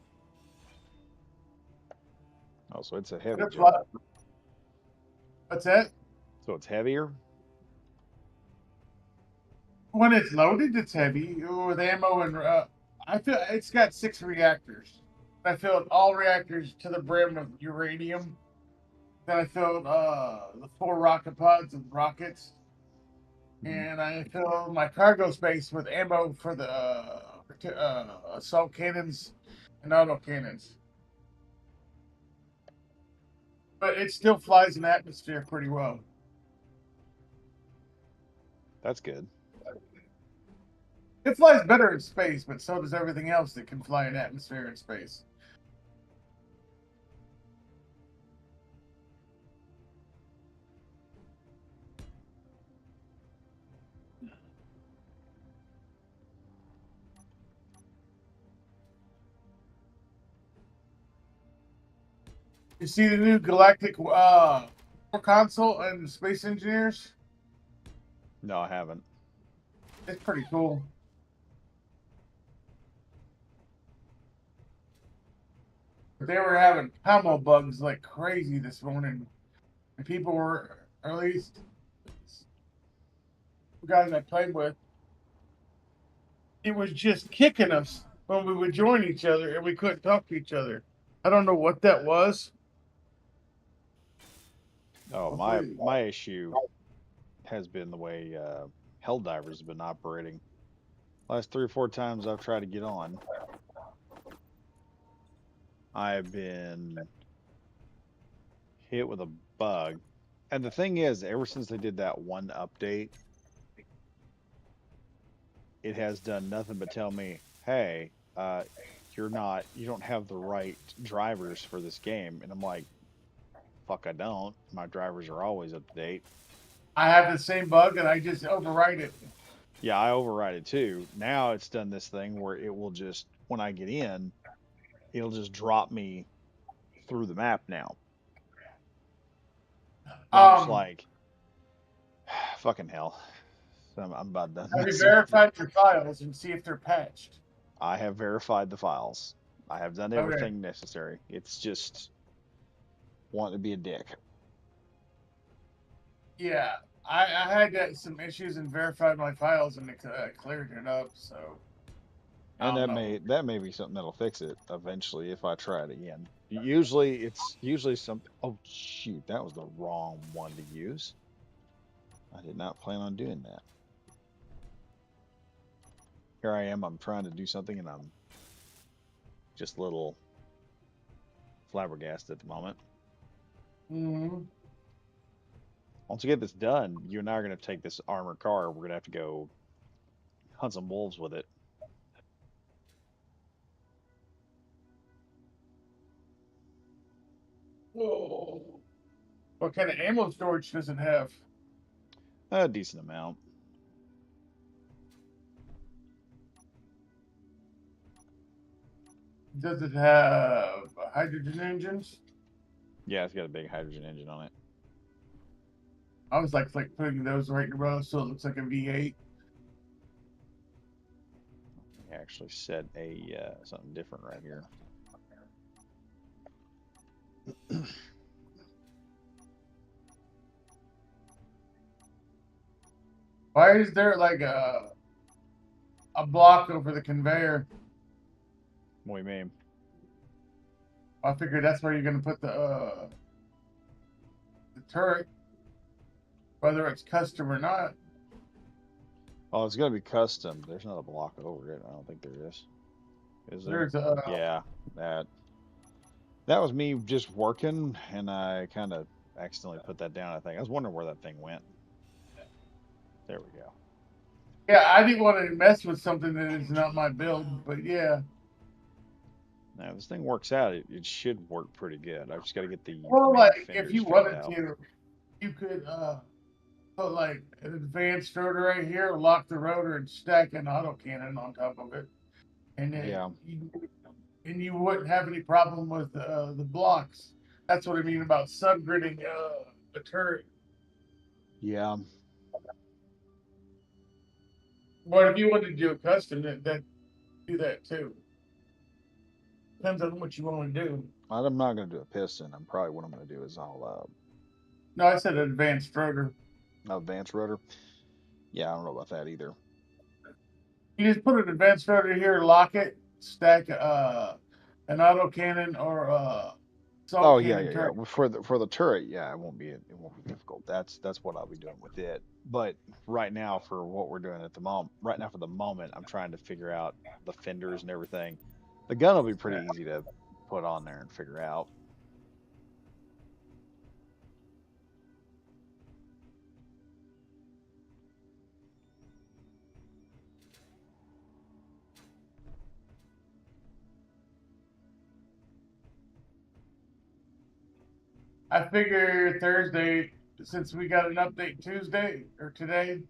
Oh, so it's a heavy That's job. what- What's that? So it's heavier. When it's loaded, it's heavy with ammo and I feel it's got 6 reactors. I filled all reactors to the brim with uranium. Then I filled the 4 rocket pods with rockets, and I filled my cargo space with ammo for the assault cannons and auto cannons. But it still flies in atmosphere pretty well. That's good. It flies better in space, but so does everything else that can fly in atmosphere and space. You see the new Galactic console and Space Engineers? No, I haven't. It's pretty cool. They were having combo bugs like crazy this morning. And people were, or at least the guys I played with, it was just kicking us when we would join each other and we couldn't talk to each other. I don't know what that was. Oh, my issue has been the way Helldivers has been operating. Last 3 or 4 times I've tried to get on, I've been hit with a bug. And the thing is, ever since they did that one update, it has done nothing but tell me, hey, you don't have the right drivers for this game. And I'm like, fuck, I don't. My drivers are always up to date. I have the same bug and I just overwrite it. Yeah, I override it too. Now it's done this thing where it will just, when I get in, it'll just drop me through the map now. I'm just like, fucking hell. I'm about done. Have you verified your files and see if they're patched? I have verified the files. I have done everything necessary. It's just wanting to be a dick. Yeah, I had some issues and verified my files and it cleared it up. So, And that may be something that'll fix it eventually if I try it again. Usually something. Oh shoot, that was the wrong one to use. I did not plan on doing that. Here I am. I'm trying to do something and I'm just a little flabbergasted at the moment. Once we get this done, you and I are going to take this armored car. We're going to have to go hunt some wolves with it. Oh. What kind of ammo storage does it have? A decent amount. Does it have hydrogen engines? Yeah, it's got a big hydrogen engine on it. I was like putting those right in a row so it looks like a V8. I actually set a something different right here. Why is there like a block over the conveyor? What do you mean? I figured that's where you're gonna put the turret, whether it's custom or not. Oh, it's going to be custom. There's not a block over it. I don't think there is. Is there? There's a Yeah, that was me just working, and I kind of accidentally put that down. I think I was wondering where that thing went. There we go. yeah. I didn't want to mess with something that is not my build, but yeah. Now, if this thing works out, it should work pretty good. I've just got to get the Well, main like if fenders you fitted wanted out. to, you could put like an advanced rotor right here, lock the rotor, and stack an autocannon on top of it, and Yeah. you wouldn't have any problem with the blocks. That's what I mean about subgridding the turret. Yeah. But if you wanted to do a custom, that do that too. Depends on what you want to do. I'm not going to do a piston. I'm probably what I'm going to do is I'll No, I said advanced rotor. advance rotor. Yeah, I don't know about that either. You just put an advanced rotor here, lock it, stack an autocannon or salt Oh yeah, cannon yeah, yeah. turret. Well, for the turret, yeah, it won't be difficult. That's what I'll be doing with it. But right now, for what we're doing at the moment, right now for the moment, I'm trying to figure out the fenders and everything. The gun will be pretty easy to put on there and figure out. I figure Thursday, since we got an update Tuesday or today,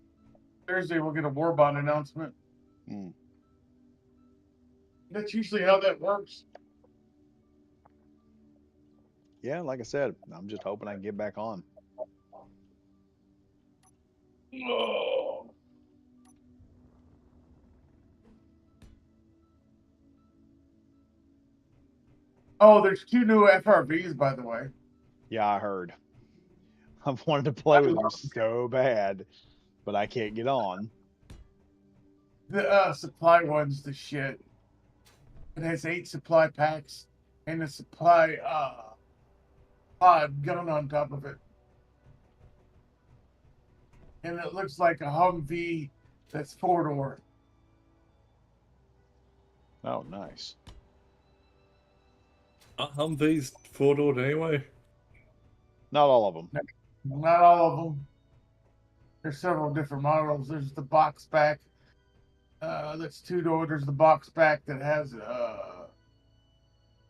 Thursday we'll get a war bond announcement. Hmm. That's usually how that works. Yeah, like I said, I'm just hoping I can get back on. Oh, oh, there's 2 new FRVs, by the way. Yeah, I heard. I've wanted to play with them so bad, but I can't get on. The supply one's the shit. It has 8 supply packs and a supply pod gun on top of it. And it looks like a Humvee that's 4-door. Oh, nice. Humvees 4-door anyway. Not all of them. Not all of them. There's several different models. There's the box back that's 2-door. There's the box back that has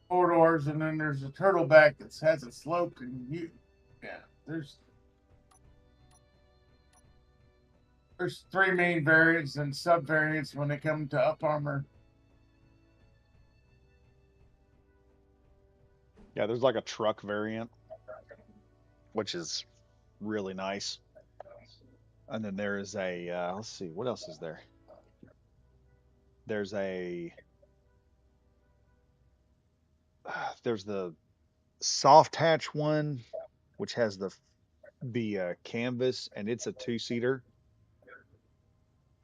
4 doors, and then there's a turtle back that has it sloped. And there's 3 main variants and sub variants when they come to up armor. Yeah, there's like a truck variant, which is really nice. And then there is a let's see, what else is there? There's a there's the soft hatch one, which has the canvas, and it's a 2-seater,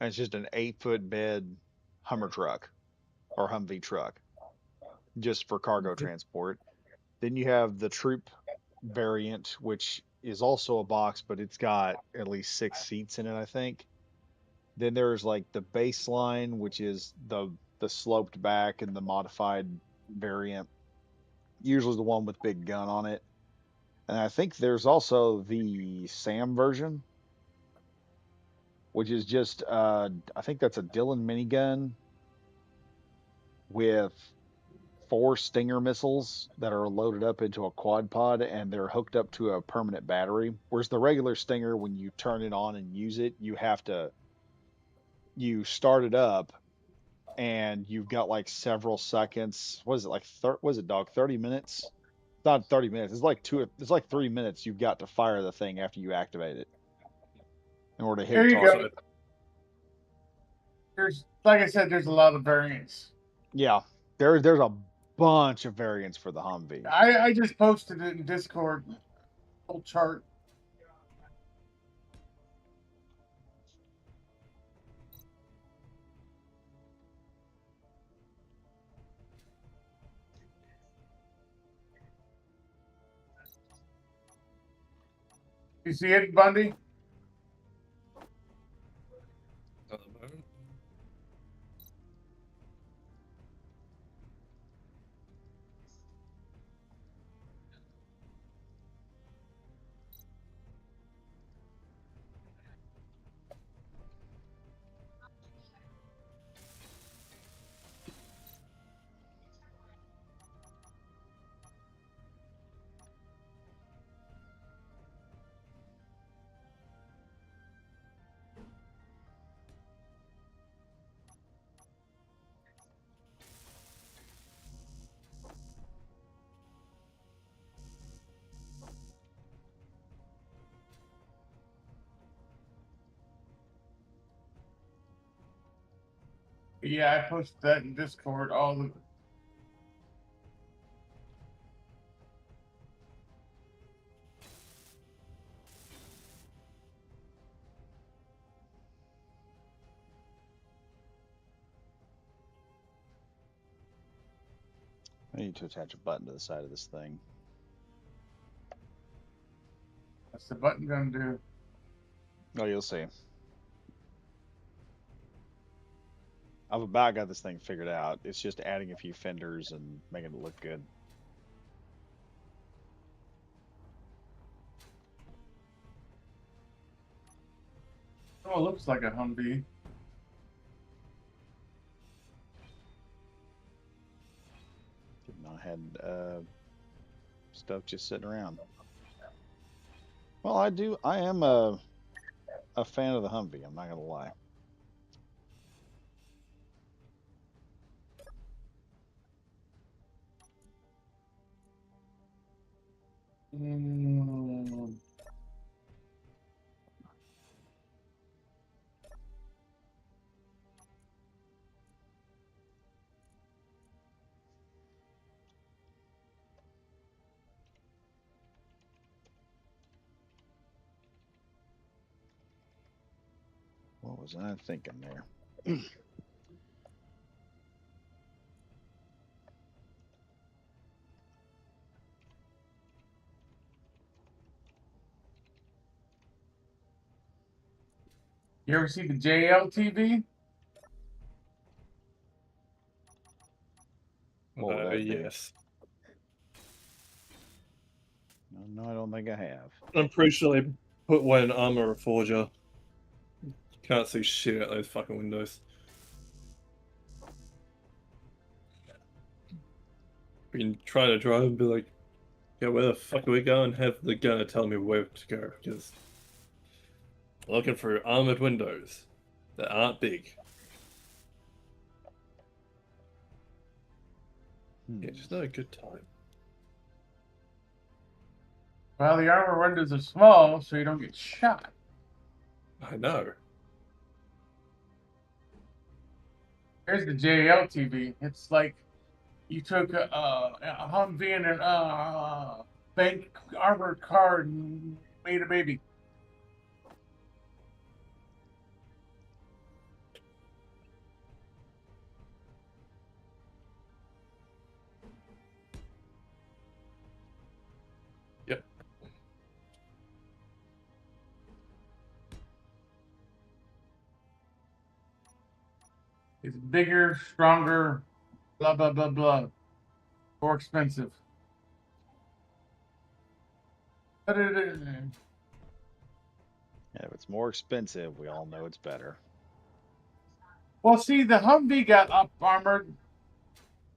and it's just an 8-foot bed Hummer truck or Humvee truck, just for cargo transport. Then you have the troop variant, which is also a box, but it's got at least 6 seats in it, I think. Then there's like the baseline, which is the sloped back and the modified variant, usually the one with big gun on it. And I think there's also the Sam version, which is just I think that's a Dillon minigun with 4 Stinger missiles that are loaded up into a quad pod, and they're hooked up to a permanent battery. Whereas the regular Stinger, when you turn it on and use it, you start it up and you've got like several seconds. What is it like? Was it dog? 30 minutes? It's not 30 minutes. It's like two. It's like 3 minutes. You've got to fire the thing after you activate it in order to hit There a you target. go. There's, like I said, there's a lot of variants. Yeah, there's a bunch of variants for the Humvee. I just posted it in Discord, whole chart. You see it, Bundy? Yeah, I posted that in Discord. All the I need to attach a button to the side of this thing. what's the button gonna do? Oh, you'll see. I've about got this thing figured out. It's just adding a few fenders and making it look good. Oh, it looks like a Humvee. Didn't know I had stuff just sitting around. Well, I am a fan of the Humvee. I'm not gonna lie. Mm. What was I thinking there? You ever see the JLTV? What would that be? Yes. No, I don't think I have. I'm pretty sure they put one in Armor Forger. Can't see shit out those fucking windows. Been trying to drive and be like, yeah, where the fuck are we going? Have the gunner tell me where to go, because looking for armored windows that aren't big. Yeah, just not a good time. Well, the armor windows are small, so you don't get shot. I know. Here's the JLTV. It's like you took a Humvee and a bank armored car and made a baby. Yep. It's bigger, stronger, blah blah blah blah. More expensive. Yeah, if it's more expensive, we all know it's better. Well, see, the Humvee got up armored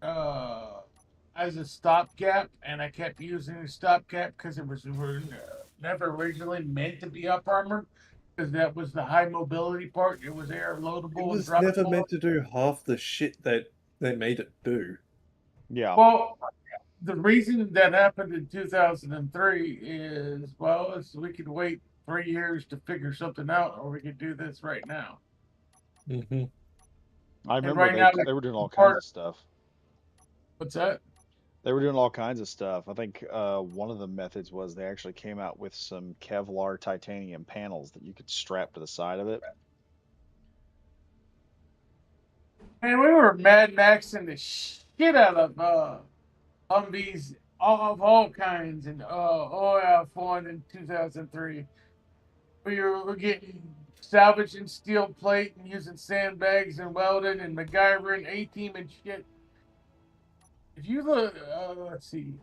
as a stopgap, and I kept using the stopgap because it was never originally meant to be up armored, because that was the high mobility part. It was air It loadable and was never droppable. meant to do half the shit that they made it do. Yeah. Well, the reason that happened in 2003 is, well, is we could wait 3 years to figure something out, or we could do this right now. Mm-hmm. I And remember right now, they were doing all part- kinds of stuff. What's that? They were doing all kinds of stuff. I think one of the methods was they actually came out with some Kevlar titanium panels that you could strap to the side of it. Man, we were Mad Maxing the shit out of Humvees of all kinds, and oh yeah, fun in 2003. We were getting salvaging steel plate and using sandbags and welding and MacGyver and A-team and shit. If you look, let's see.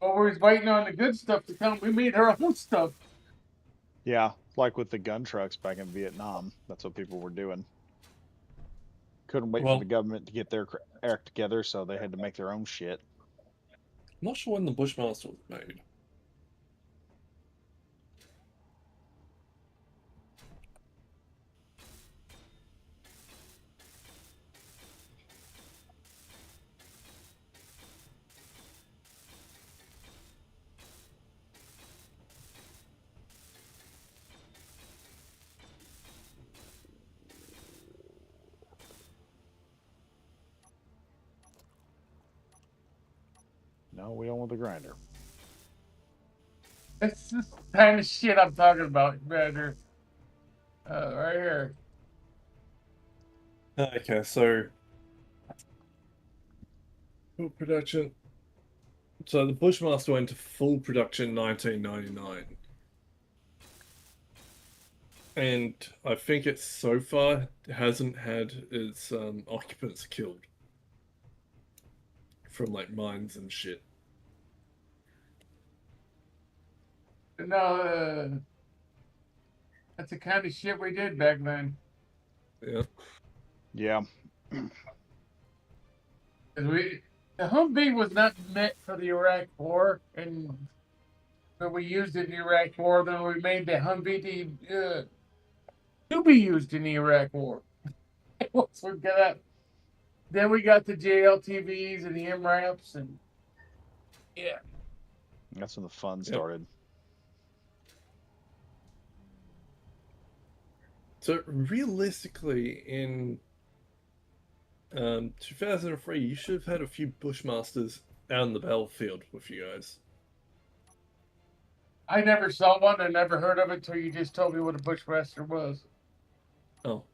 While we was waiting on the good stuff to come, we made our own stuff. Yeah, like with the gun trucks back in Vietnam. That's what people were doing. Couldn't wait for Well, the government to get their act together, so they had to make their own shit. I'm not sure when the Bushmaster was made. No, we don't want the grinder. It's this kind of shit I'm talking about, Badger. Right here. Okay, so full production. So the Bushmaster went to full production in 1999. And I think it so far hasn't had its occupants killed from like mines and shit. No, that's the kind of shit we did back then. Yeah. Yeah. 'Cause the Humvee was not meant for the Iraq War, and when we used it in the Iraq War, then we made the Humvee to be used in the Iraq War. Once we got that, then we got the JLTVs and the MRAPs, and yeah. That's when the fun started. So realistically, in 2003, you should have had a few Bushmasters out on the battlefield with you guys. I never saw one. I never heard of it until you just told me what a Bushmaster was. Oh.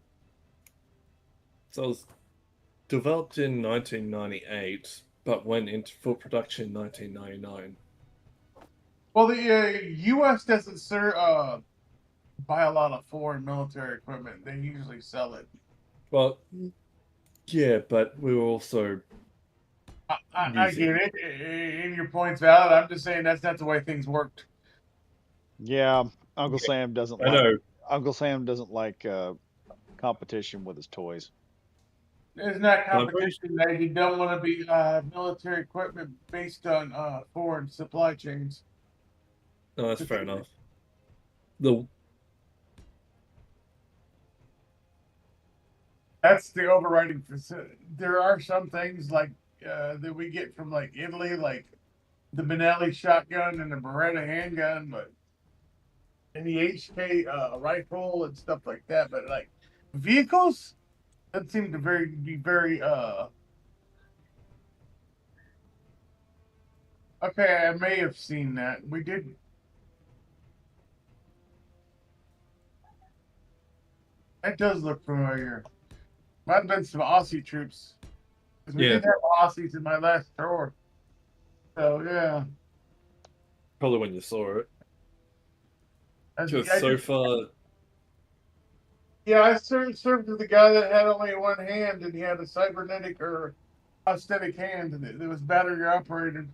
So it was developed in 1998, but went into full production in 1999. Well, the U.S. doesn't buy a lot of foreign military equipment. They usually sell it. Well, yeah, but we were also... I get it, and your point's valid. I'm just saying that's not the way things worked. Yeah, Uncle Sam doesn't I like. know. Uncle Sam doesn't like competition with his toys. It's not I'm pretty competition. They don't want to be military equipment based on foreign supply chains. No, that's fair enough. That's the overriding facility. There are some things like that we get from like Italy, like the Benelli shotgun and the Beretta handgun, but and the HK rifle and stuff like that. But like vehicles, that seemed to be very okay, I may have seen that. We did. That does look familiar. Might have been some Aussie troops. Because we did have Aussies in my last tour. So, yeah. Probably when you saw it. Because so far... Yeah, I served with a guy that had only one hand, and he had a cybernetic or prosthetic hand, and it was battery operated.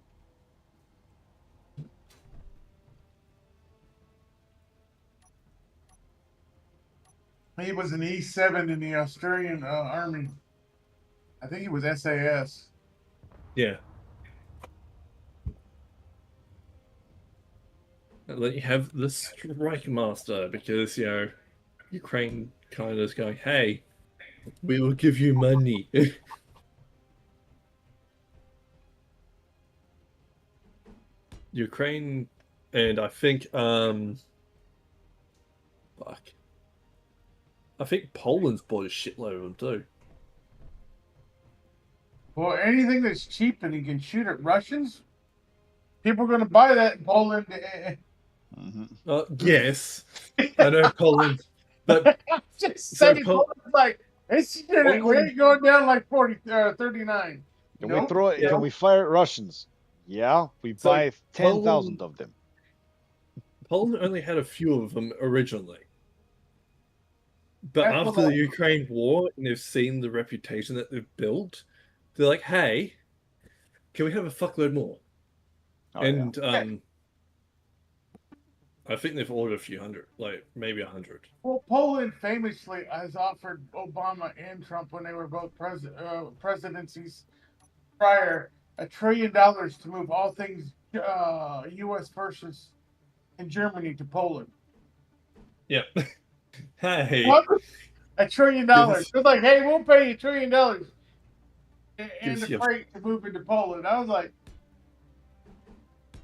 He was an E7 in the Australian Army. I think he was SAS. Yeah. And then you have the Strike Master, because, you know, Ukraine kind of is going, hey, we will give you money. Ukraine, and I think, fuck. I think Poland's bought a shitload of them too. Well, anything that's cheap and you can shoot at Russians, people are going to buy that in Poland. Yes, I know Poland, but just so saying, Poland's like, it's we ain't going down like 39. Can we throw it? Yeah. Can we fire at Russians? Yeah, we buy 10,000 of them. Poland only had a few of them originally. But after the Ukraine war, and they've seen the reputation that they've built, they're like, hey, can we have a fuckload more? I think they've ordered a few hundred, like maybe 100. Well, Poland famously has offered Obama and Trump, when they were both presidencies prior, $1 trillion to move all things U.S. forces in Germany to Poland. Yep. Hey. What? $1 trillion. They're like, hey, we'll pay you $1 trillion and the freight to move into Poland. I was like,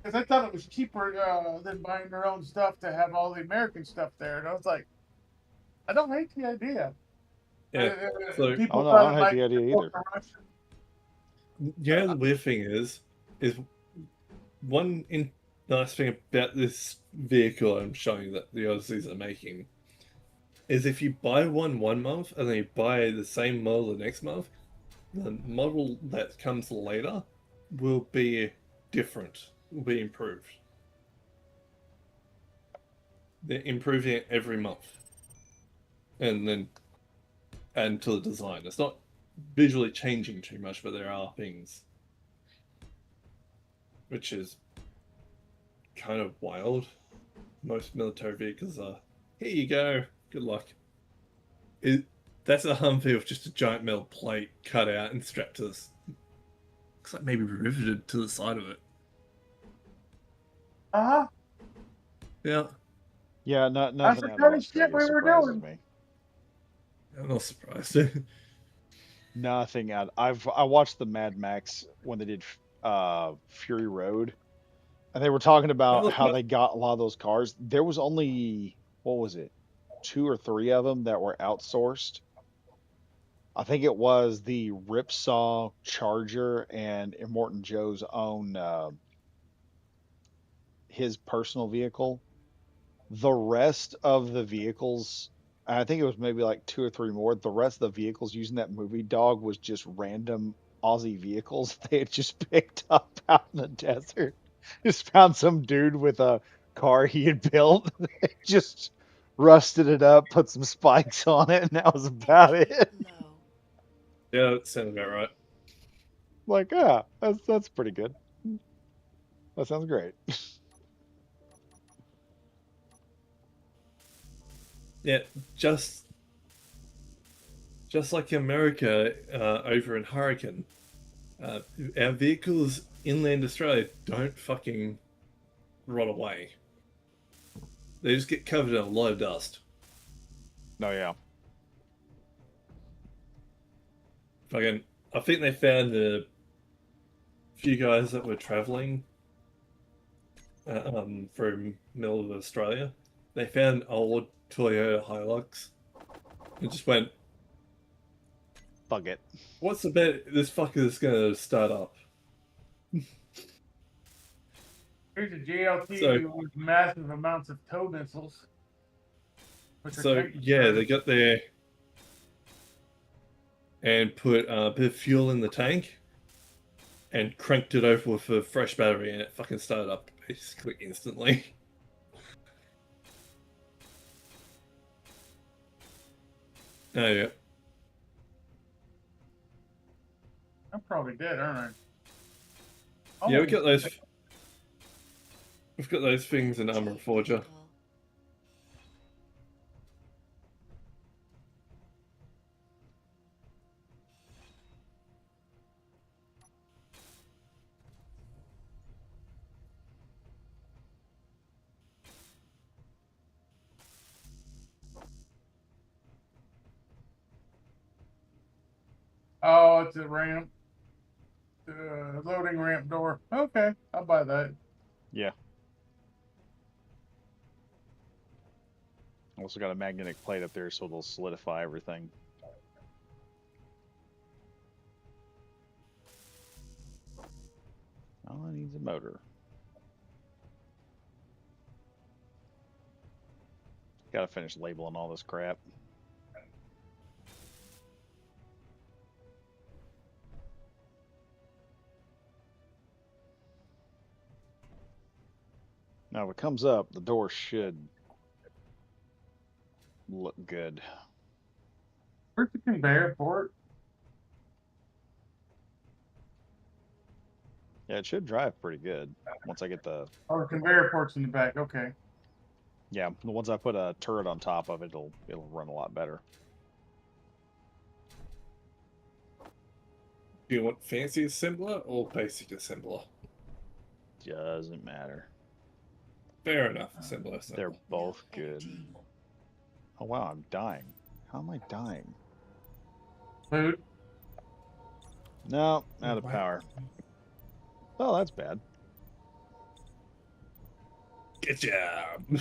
because I thought it was cheaper than buying their own stuff to have all the American stuff there. And I was like, I don't hate the idea. Yeah. So, I don't hate the idea either. Yeah, the weird thing is one nice thing about this vehicle I'm showing that the Aussies are making is if you buy one month and then you buy the same model the next month, the model that comes later will be different, will be improved. They're improving it every month. And then add to the design. It's not visually changing too much, but there are things. Which is kind of wild. Most military vehicles are, here you go, good luck. That's a Humvee with just a giant metal plate cut out and strapped to this. Looks like maybe riveted to the side of it. Uh-huh. Yeah, Yeah, That's nothing the out of kind of shit Australia we were surprises doing. me. I'm not surprised. Nothing out. I watched the Mad Max when they did Fury Road, and they were talking about how they got a lot of those cars. There was only, what was it, 2 or 3 of them that were outsourced. I think it was the Ripsaw Charger and Immortan Joe's own his personal vehicle. The rest of the vehicles, I think it was maybe like 2 or 3 more. The rest of the vehicles using that movie dog was just random Aussie vehicles they had just picked up out in the desert. Just found some dude with a car he had built, just rusted it up, put some spikes on it, and that was about Entry it. low. Yeah, that sounds about right. Like, ah, that's pretty good. That sounds great. Yeah, just like America over in Hurricane, our vehicles inland Australia don't fucking rot away. They just get covered in a lot of dust. No, yeah. Fucking, I think they found a few guys that were traveling from middle of Australia. They found an old Toyota Hilux and just went, Fuck it. "What's the bet this fucker is gonna start up?" Here's a JLT So- with massive amounts of tow missiles. which are So tank yeah, they destroyers. got there and put a bit of fuel in the tank and cranked it over with a fresh battery, and it fucking started up basically instantly. Oh yeah. I'm probably dead, aren't I? Yeah, Oh, we got those. We've got those things in Armor Forger. Tactical. Oh, it's a ramp. Loading ramp door. Okay, I'll buy that. Yeah. Also got a magnetic plate up there so it'll solidify everything. All I need is a motor. Gotta finish labeling all this crap. Now, if it comes up, the door should look good. Where's the conveyor for it? Yeah, it should drive pretty good once I get the... Oh, the conveyor port's in the back. Okay. Yeah, once I put a turret on top of it, it'll run a lot better. Do you want fancy assembler or basic assembler? Doesn't matter. Fair enough, assembler. They're both No good. energy. Oh wow, I'm dying. How am I dying? Food. No, out of power. Oh, that's bad. Good job.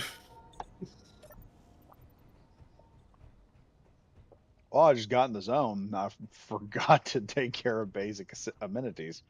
Oh, I just got in the zone. I forgot to take care of basic amenities.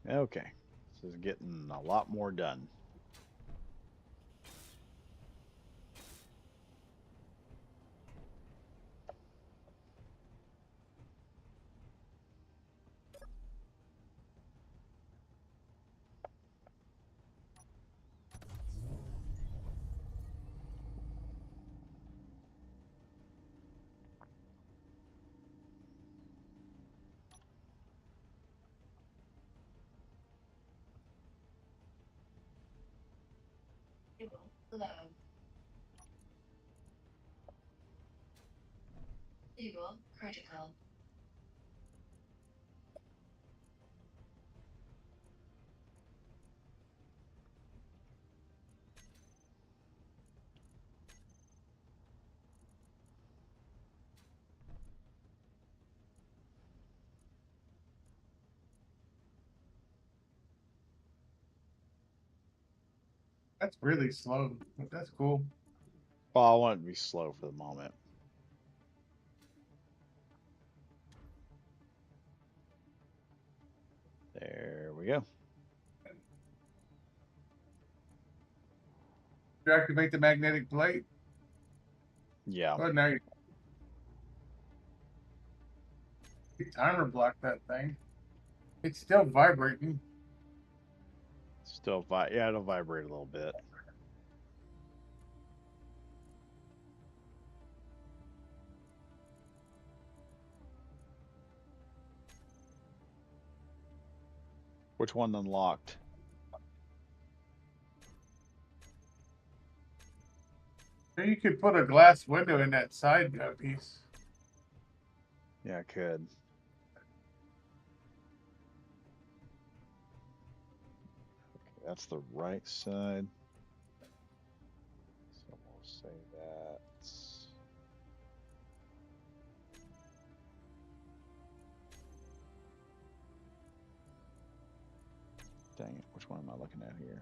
Okay. This is getting a lot more done. Low. Fuel critical. That's really slow, but that's cool. Well, I want it to be slow for the moment. There we go. You activate the magnetic plate. Yeah. Oh, now you timer block that thing. It's still vibrating. Still yeah, it'll vibrate a little bit. Which one unlocked? You could put a glass window in that side piece. Yeah, I could. Okay, that's the right side. So we'll say that. Dang it, which one am I looking at here?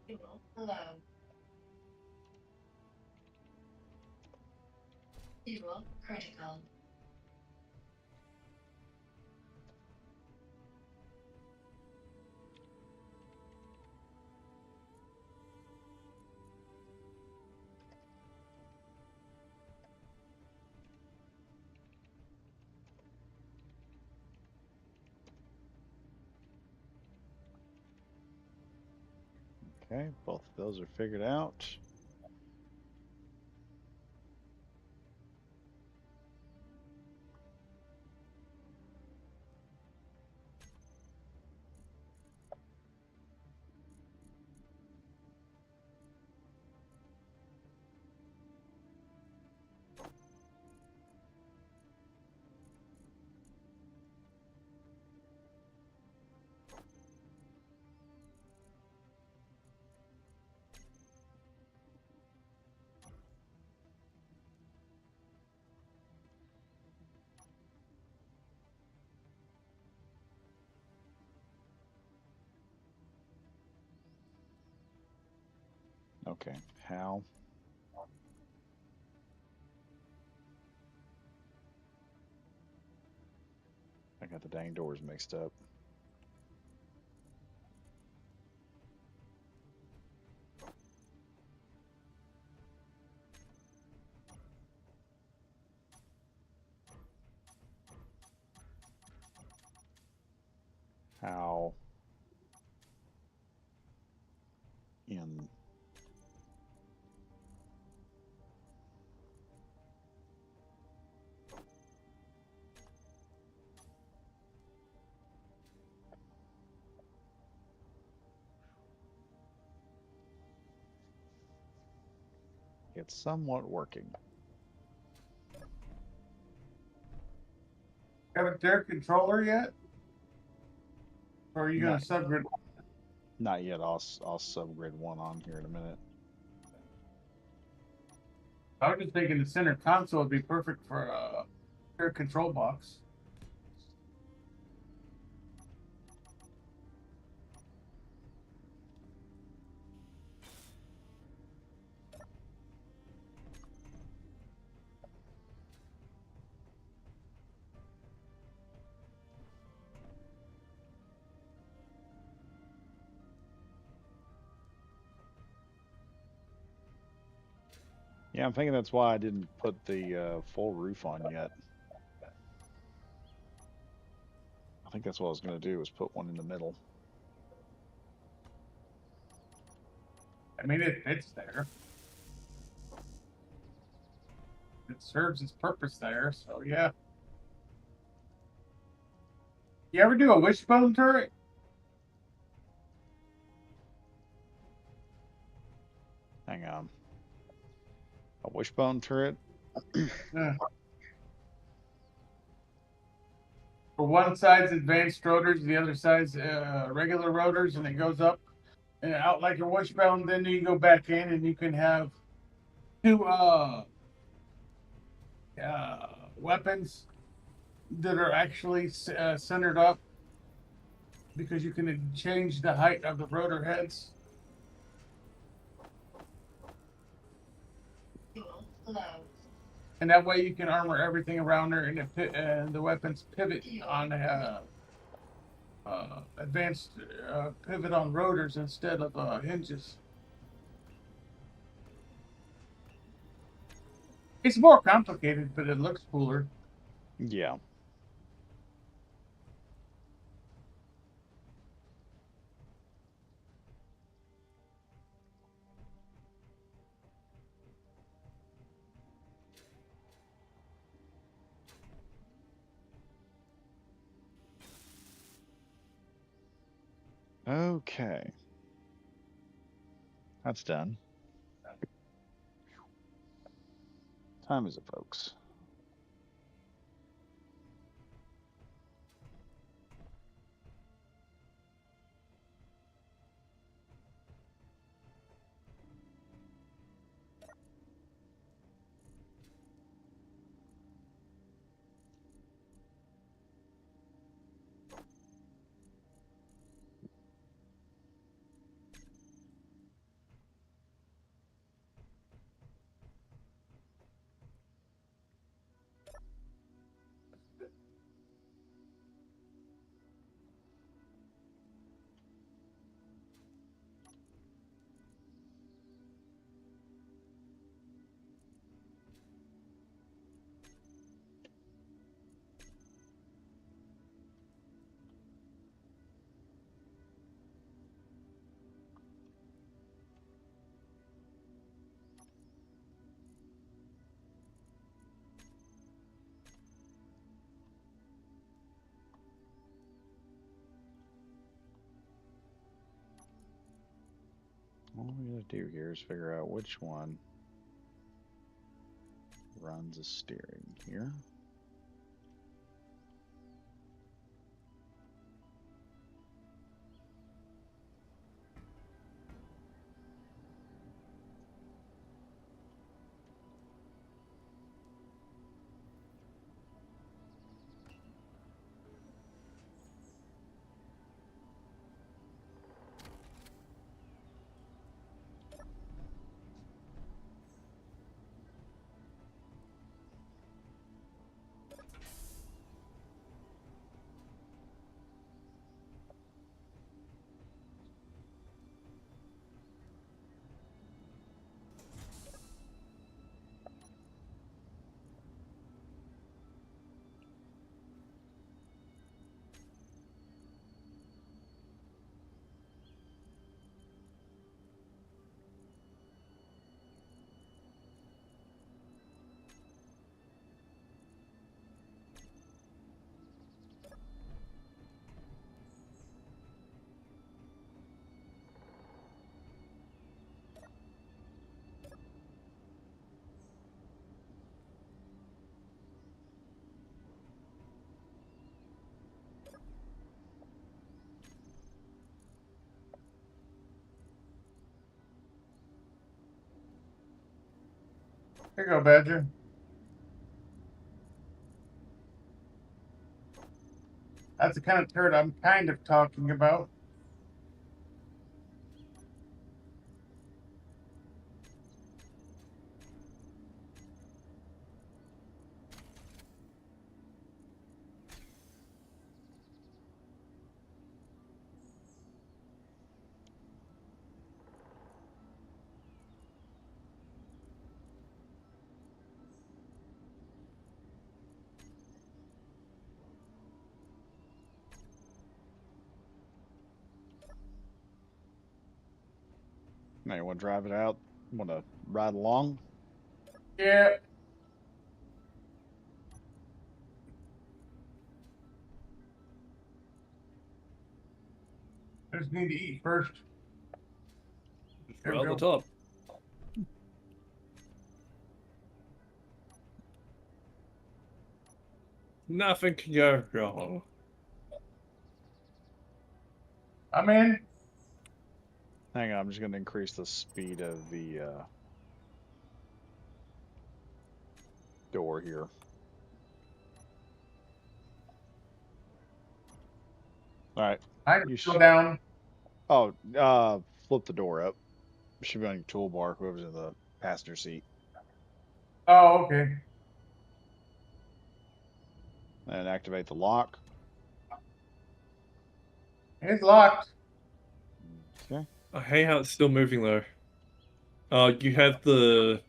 Fuel low. Fuel critical. Okay, both of those are figured out. Okay, how? I got the dang doors mixed up. How in it's somewhat working. Haven't their controller yet? Or are you going Not, to subgrid? not yet. I'll subgrid one on here in a minute. I was just thinking the center console would be perfect for their control box. Yeah, I'm thinking that's why I didn't put the full roof on yet. I think that's what I was going to do, was put one in the middle. I mean, it fits there. It serves its purpose there, so yeah. You ever do a wishbone turret? Hang on. A wishbone turret? Yeah. For one side's advanced rotors, the other side's regular rotors, and it goes up and out like a wishbone. Then you go back in, and you can have two weapons that are actually centered up, because you can change the height of the rotor heads. Fuel low. And that way you can armor everything around her, and the weapons pivot on advanced pivot on rotors instead of hinges. It's more complicated, but it looks cooler. Yeah. Okay. That's done. Time is it, folks? All we gotta do here is figure out which one runs a steering here. Here you go, Badger. That's the kind of turret I'm kind of talking about. Now you want to drive it out? Want to ride along? Yeah. I just need to eat first. Just There we right on the go. top. Nothing can go wrong. I'm in. Hang on, I'm just going to increase the speed of the door here. All right. I You can go down. Oh, flip the door up. It should be on your toolbar, whoever's in the passenger seat. Oh, okay. And activate the lock. It's locked. Okay. I hate how it's still moving though. You have the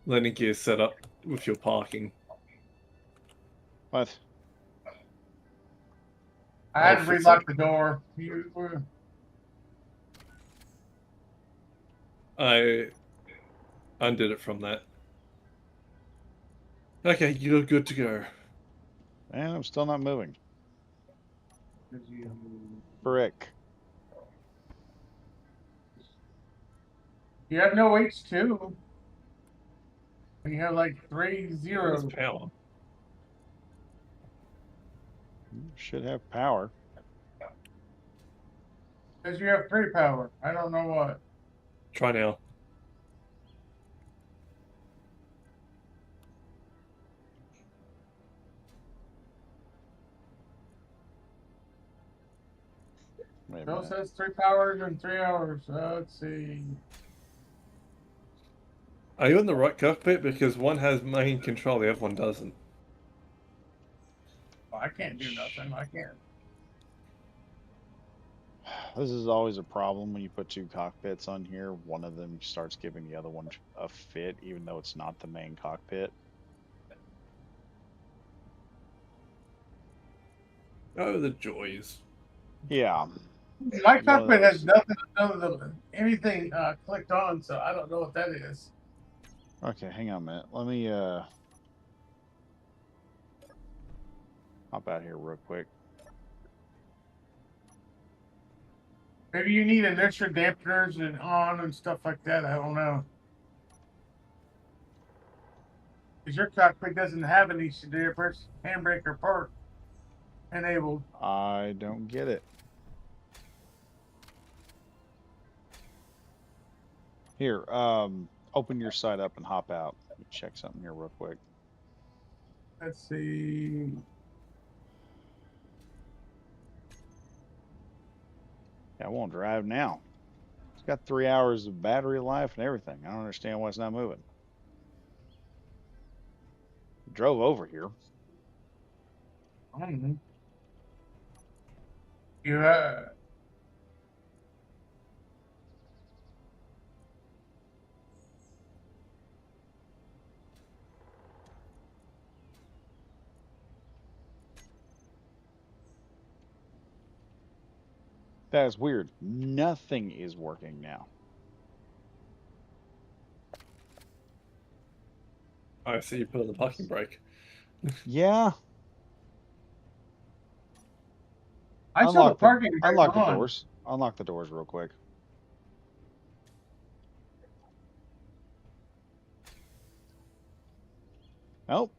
landing gear set up with your parking. What? I I'll had to fix relock it. the door. I undid it from that. Okay, you're good to go. And I'm still not moving. Frick. You have no H2. And you have like 3 There's zeros. power. Should have power. Because you have 3 power. I don't know what. Try now. Wait a Bill minute. says 3 powers in 3 hours. Let's see. Are you in the right cockpit? Because one has main control, the other one doesn't. Oh, I can't do nothing. I can't. This is always a problem when you put 2 cockpits on here. One of them starts giving the other one a fit, even though it's not the main cockpit. Oh, the joys. Yeah. My One of cockpit has those. nothing other than anything clicked on, so I don't know what that is. Okay, hang on a minute. Let me hop out here real quick. Maybe you need inertia dampeners and on and stuff like that. I don't know. Because your cockpit doesn't have any dampers, handbrake, or park enabled. I don't get it. Here, open your side up and hop out. Let me check something here real quick. Let's see. Yeah, I won't drive now. It's got 3 hours of battery life and everything. I don't understand why it's not moving. Drove over here. I don't know. You That is weird. Nothing is working now. I see you put on the parking brake. Yeah. I saw the parking brake Unlock the on. doors. Unlock the doors real quick. Nope.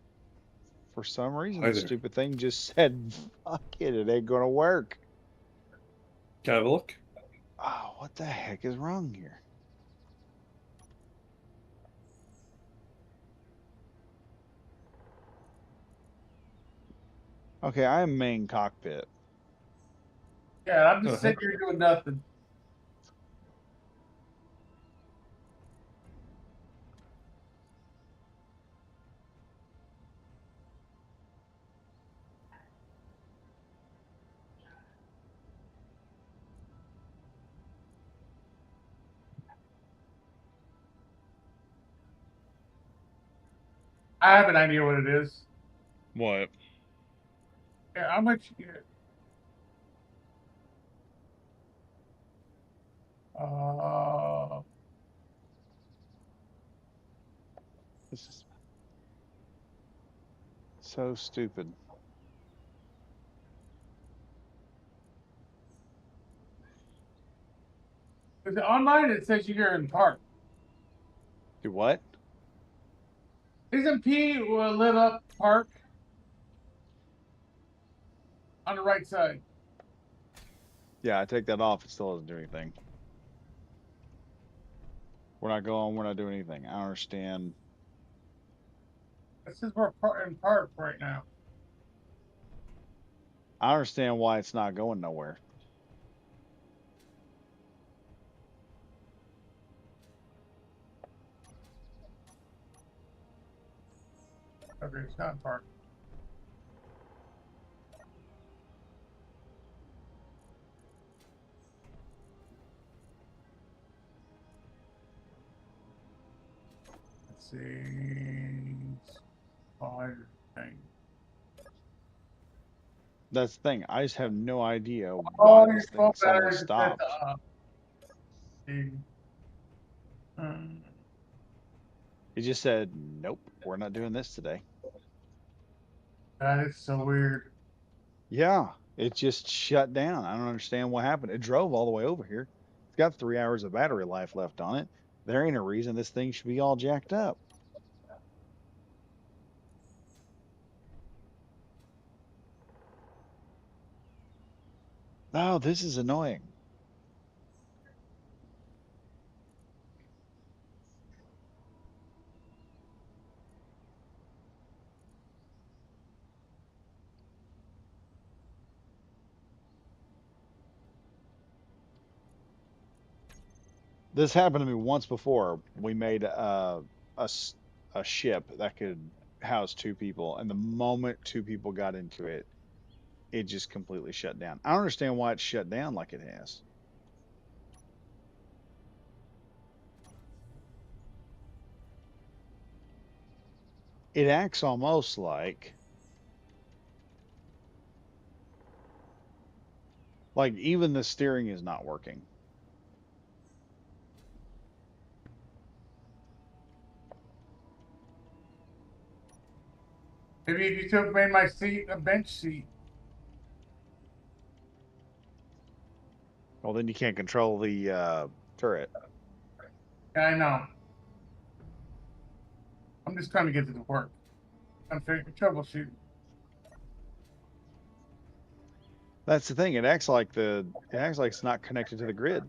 For some reason, Hi the there. stupid thing just said, fuck it, it ain't gonna work. Can I have a look? Oh, what the heck is wrong here? Okay, I am main cockpit. Yeah, I'm just Uh-huh. sitting here doing nothing. I have an idea what it is. What? Yeah, how much? Yeah. Uh, This is so stupid. Because online it says you're in park. Do what? Isn't P lit up park on the right side? Yeah, I take that off. It still doesn't do anything. We're not going. We're not doing anything. I don't understand. It says we're in park right now. I understand why it's not going nowhere. Okay, it's not in park. Let's see. Spider thing. That's the thing. I just have no idea Oh, why your this thing phone suddenly battery is set stopped. to off. See. Um, It just said, "Nope, we're not doing this today." that is so weird. Yeah, it just shut down. I don't understand what happened. It drove all the way over here. It's got 3 hours of battery life left on it. There ain't a reason this thing should be all jacked up. Oh, this is annoying. This happened to me once before. We made a, s- a ship that could house two people, and the moment two people got into it, it just completely shut down. I don't understand why it shut down like it has. It acts almost like even the steering is not working. Maybe if you took made my seat a bench seat. Well, then you can't control the turret. Yeah, I know. I'm just trying to get it to work. I'm trying to troubleshoot. That's the thing. It acts like it's not connected to the grid.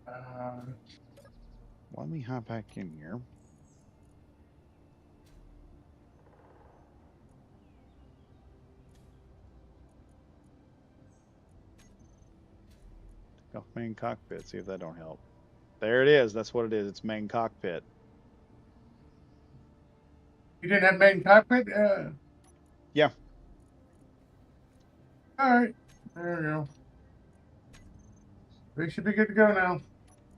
Uh, Let me hop back in here. Go main cockpit. See if that don't help. There it is. That's what it is. It's main cockpit. you didn't have main cockpit? Yeah. All right. There we go. We should be good to go now.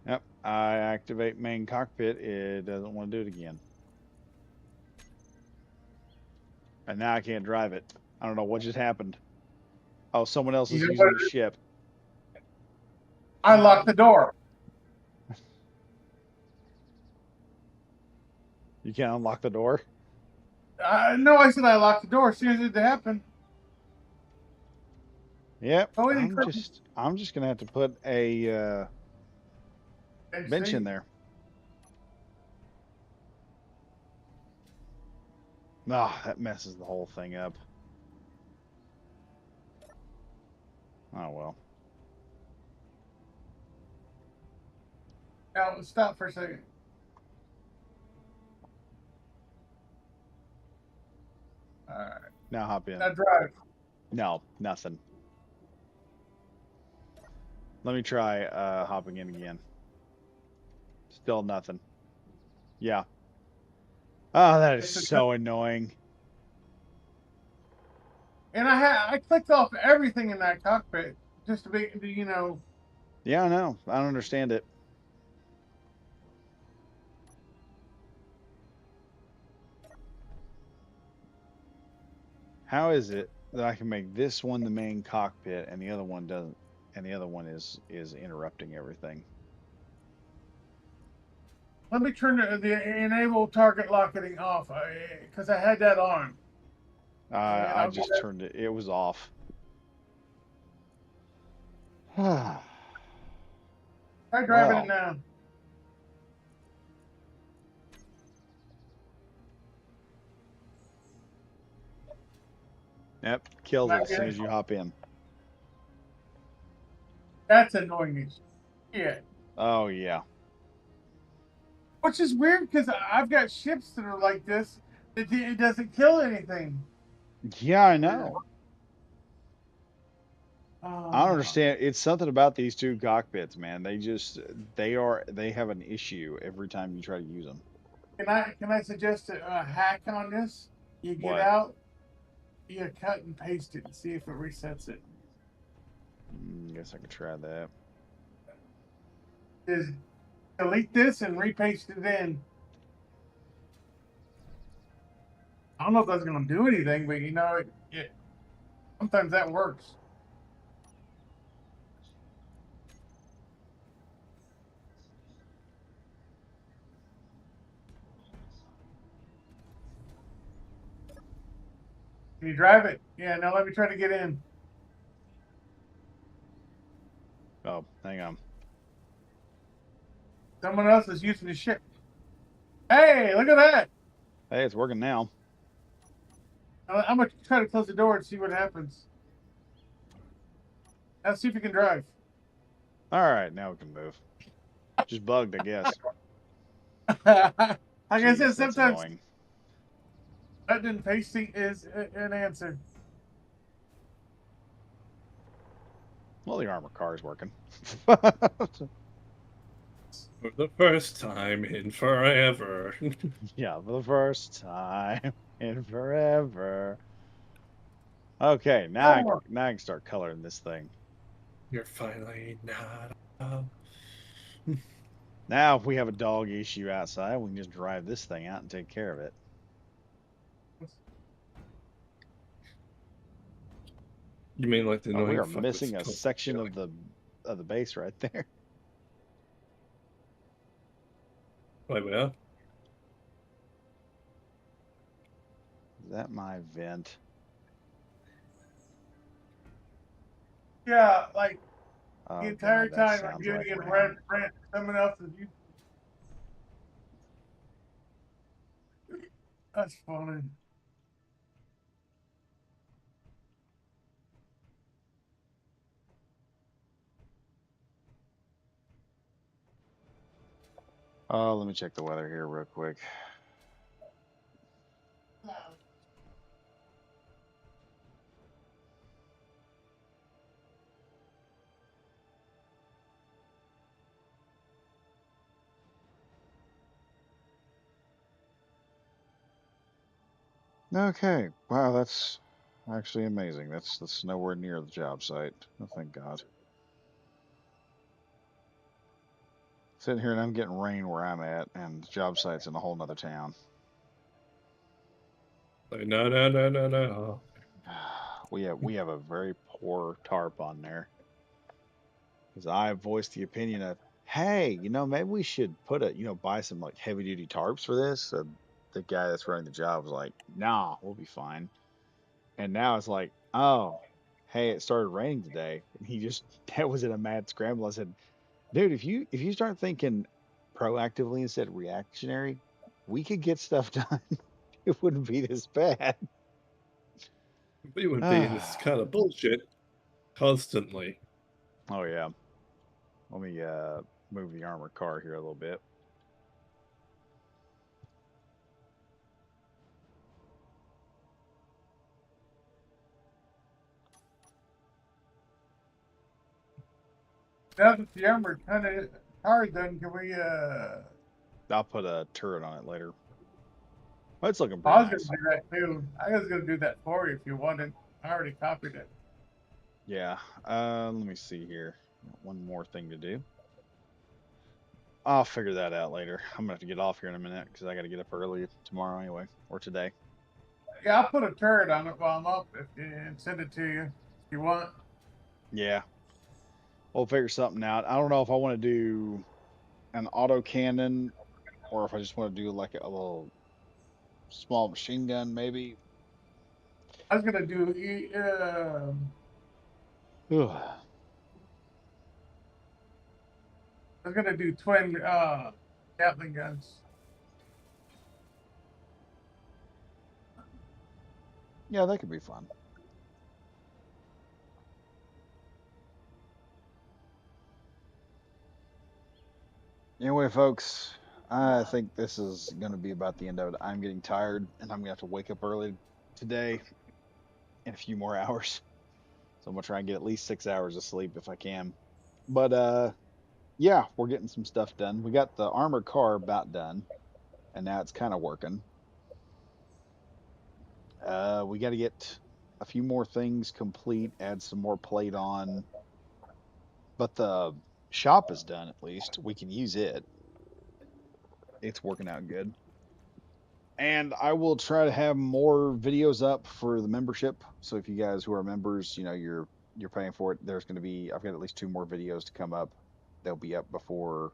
Yep. I activate main cockpit. It doesn't want to do it again. And now I can't drive it. I don't know what just happened. Oh, someone else You is know using what? the ship. I locked the door. You can't unlock the door. No, I said I locked the door as soon as it happened. Yep. Oh, it I'm just gonna have to put a bench in there. Ah, that messes the whole thing up. Oh well. Now stop for a second. All right. Now hop in. Now drive. No, nothing. Let me try hopping in again. Still nothing. Yeah. Oh, that is so annoying. And I clicked off everything in that cockpit just to be, Yeah, I know. I don't understand it. How is it that I can make this one the main cockpit and the other one doesn't, and the other one is interrupting everything? Let me turn the enable target locketing off because I had that on. And I I'll get just turned it. It was off. try driving it Well, now. yep, kills it Not as soon good. as you hop in. That's annoying as shit. Oh yeah. Which is weird because I've got ships that are like this. It doesn't kill anything. Yeah, I know. I don't Oh, understand. It's something about these two cockpits, man. They have an issue every time you try to use them. can I suggest a hack on this? You get What? out, you cut and paste it and see if it resets it. Guess I could try that. Just delete this and repaste it in. I don't know if that's going to do anything, but sometimes that works. Can you drive it? Yeah, now let me try to get in. Oh, hang on. Someone else is using the ship. Hey, look at that. Hey, it's working now. I'm going to try to close the door and see what happens. Let's see if you can drive. All right, now we can move. Just bugged, I guess. Like I Jeez, said, that's sometimes annoying. button and pasting is an answer. Well, the armor car is working. For the first time in forever. Yeah, for the first time in forever. Okay, Oh, now I can start coloring this thing. You're finally not. Now, if we have a dog issue outside, we can just drive this thing out and take care of it. You mean like the Oh, we annoying are fuck that's missing a constantly section yelling? of the base right there. Wait, we are? Is that my vent? yeah, like the Oh entire God, that time I'm sounds giving like it rain. rent. Someone else is using. That's funny. Oh, let me check the weather here real quick. Low. Okay, wow, that's actually amazing. That's nowhere near the job site. Oh, thank God. Sitting here and I'm getting rain where I'm at, and the job site's in a whole nother town. Like, no, no, no, no, no. We have a very poor tarp on there. Because I voiced the opinion of, hey, maybe we should buy some like heavy duty tarps for this. So the guy that's running the job was like, nah, we'll be fine. And now it's like, oh, hey, it started raining today. And that was in a mad scramble. I said, dude, if you start thinking proactively instead of reactionary, we could get stuff done. It wouldn't be this bad. We would be in this kind of bullshit constantly. Oh yeah. Let me move the armored car here a little bit. Now that the armor kind of hard, then can we? I'll put a turret on it later. But it's looking I pretty was gonna nice. do that too. I was gonna do that for you if you wanted. I already copied it. Yeah. Let me see here. One more thing to do. I'll figure that out later. I'm gonna have to get off here in a minute because I got to get up early tomorrow anyway, or today. Yeah, I'll put a turret on it while I'm up and send it to you if you want. Yeah. We'll figure something out. I don't know if I want to do an autocannon or if I just want to do like a little small machine gun, maybe. I was gonna do Ugh. I was gonna do twin Gatling guns. Yeah, that could be fun. Anyway, folks, I think this is going to be about the end of it. I'm getting tired, and I'm going to have to wake up early today in a few more hours. So I'm going to try and get at least 6 hours of sleep if I can. But yeah, we're getting some stuff done. We got the armored car about done, and now it's kind of working. We got to get a few more things complete, add some more plate on, but the shop is done at least. We can use it. It's working out good. And I will try to have more videos up for the membership. So if you guys who are members, you know, you're paying for it, there's going to be, I've got at least 2 more videos to come up. They'll be up before,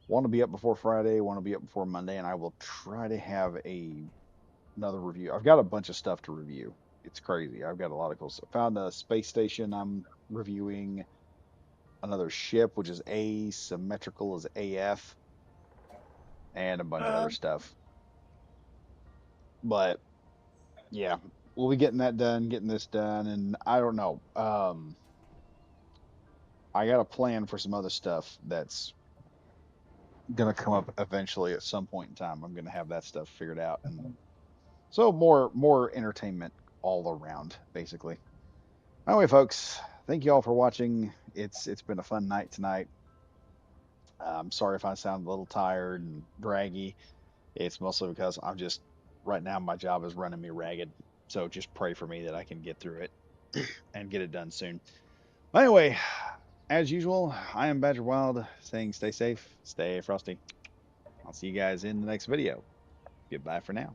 one will be up before Friday, one will be up before Monday, and I will try to have another review. I've got a bunch of stuff to review. It's crazy. I've got a lot of cool stuff. Found a space station I'm reviewing, another ship which is asymmetrical as AF, and a bunch of other stuff. But yeah, we'll be getting that done, getting this done, and I don't know. I got a plan for some other stuff that's gonna come up eventually at some point in time. I'm gonna have that stuff figured out, and so more entertainment all around, basically. Anyway, folks, thank you all for watching. It's been a fun night tonight. I'm sorry if I sound a little tired and draggy. It's mostly because I'm just right now my job is running me ragged. So just pray for me that I can get through it and get it done soon. But anyway, as usual, I am BadgerWild saying stay safe, stay frosty. I'll see you guys in the next video. Goodbye for now.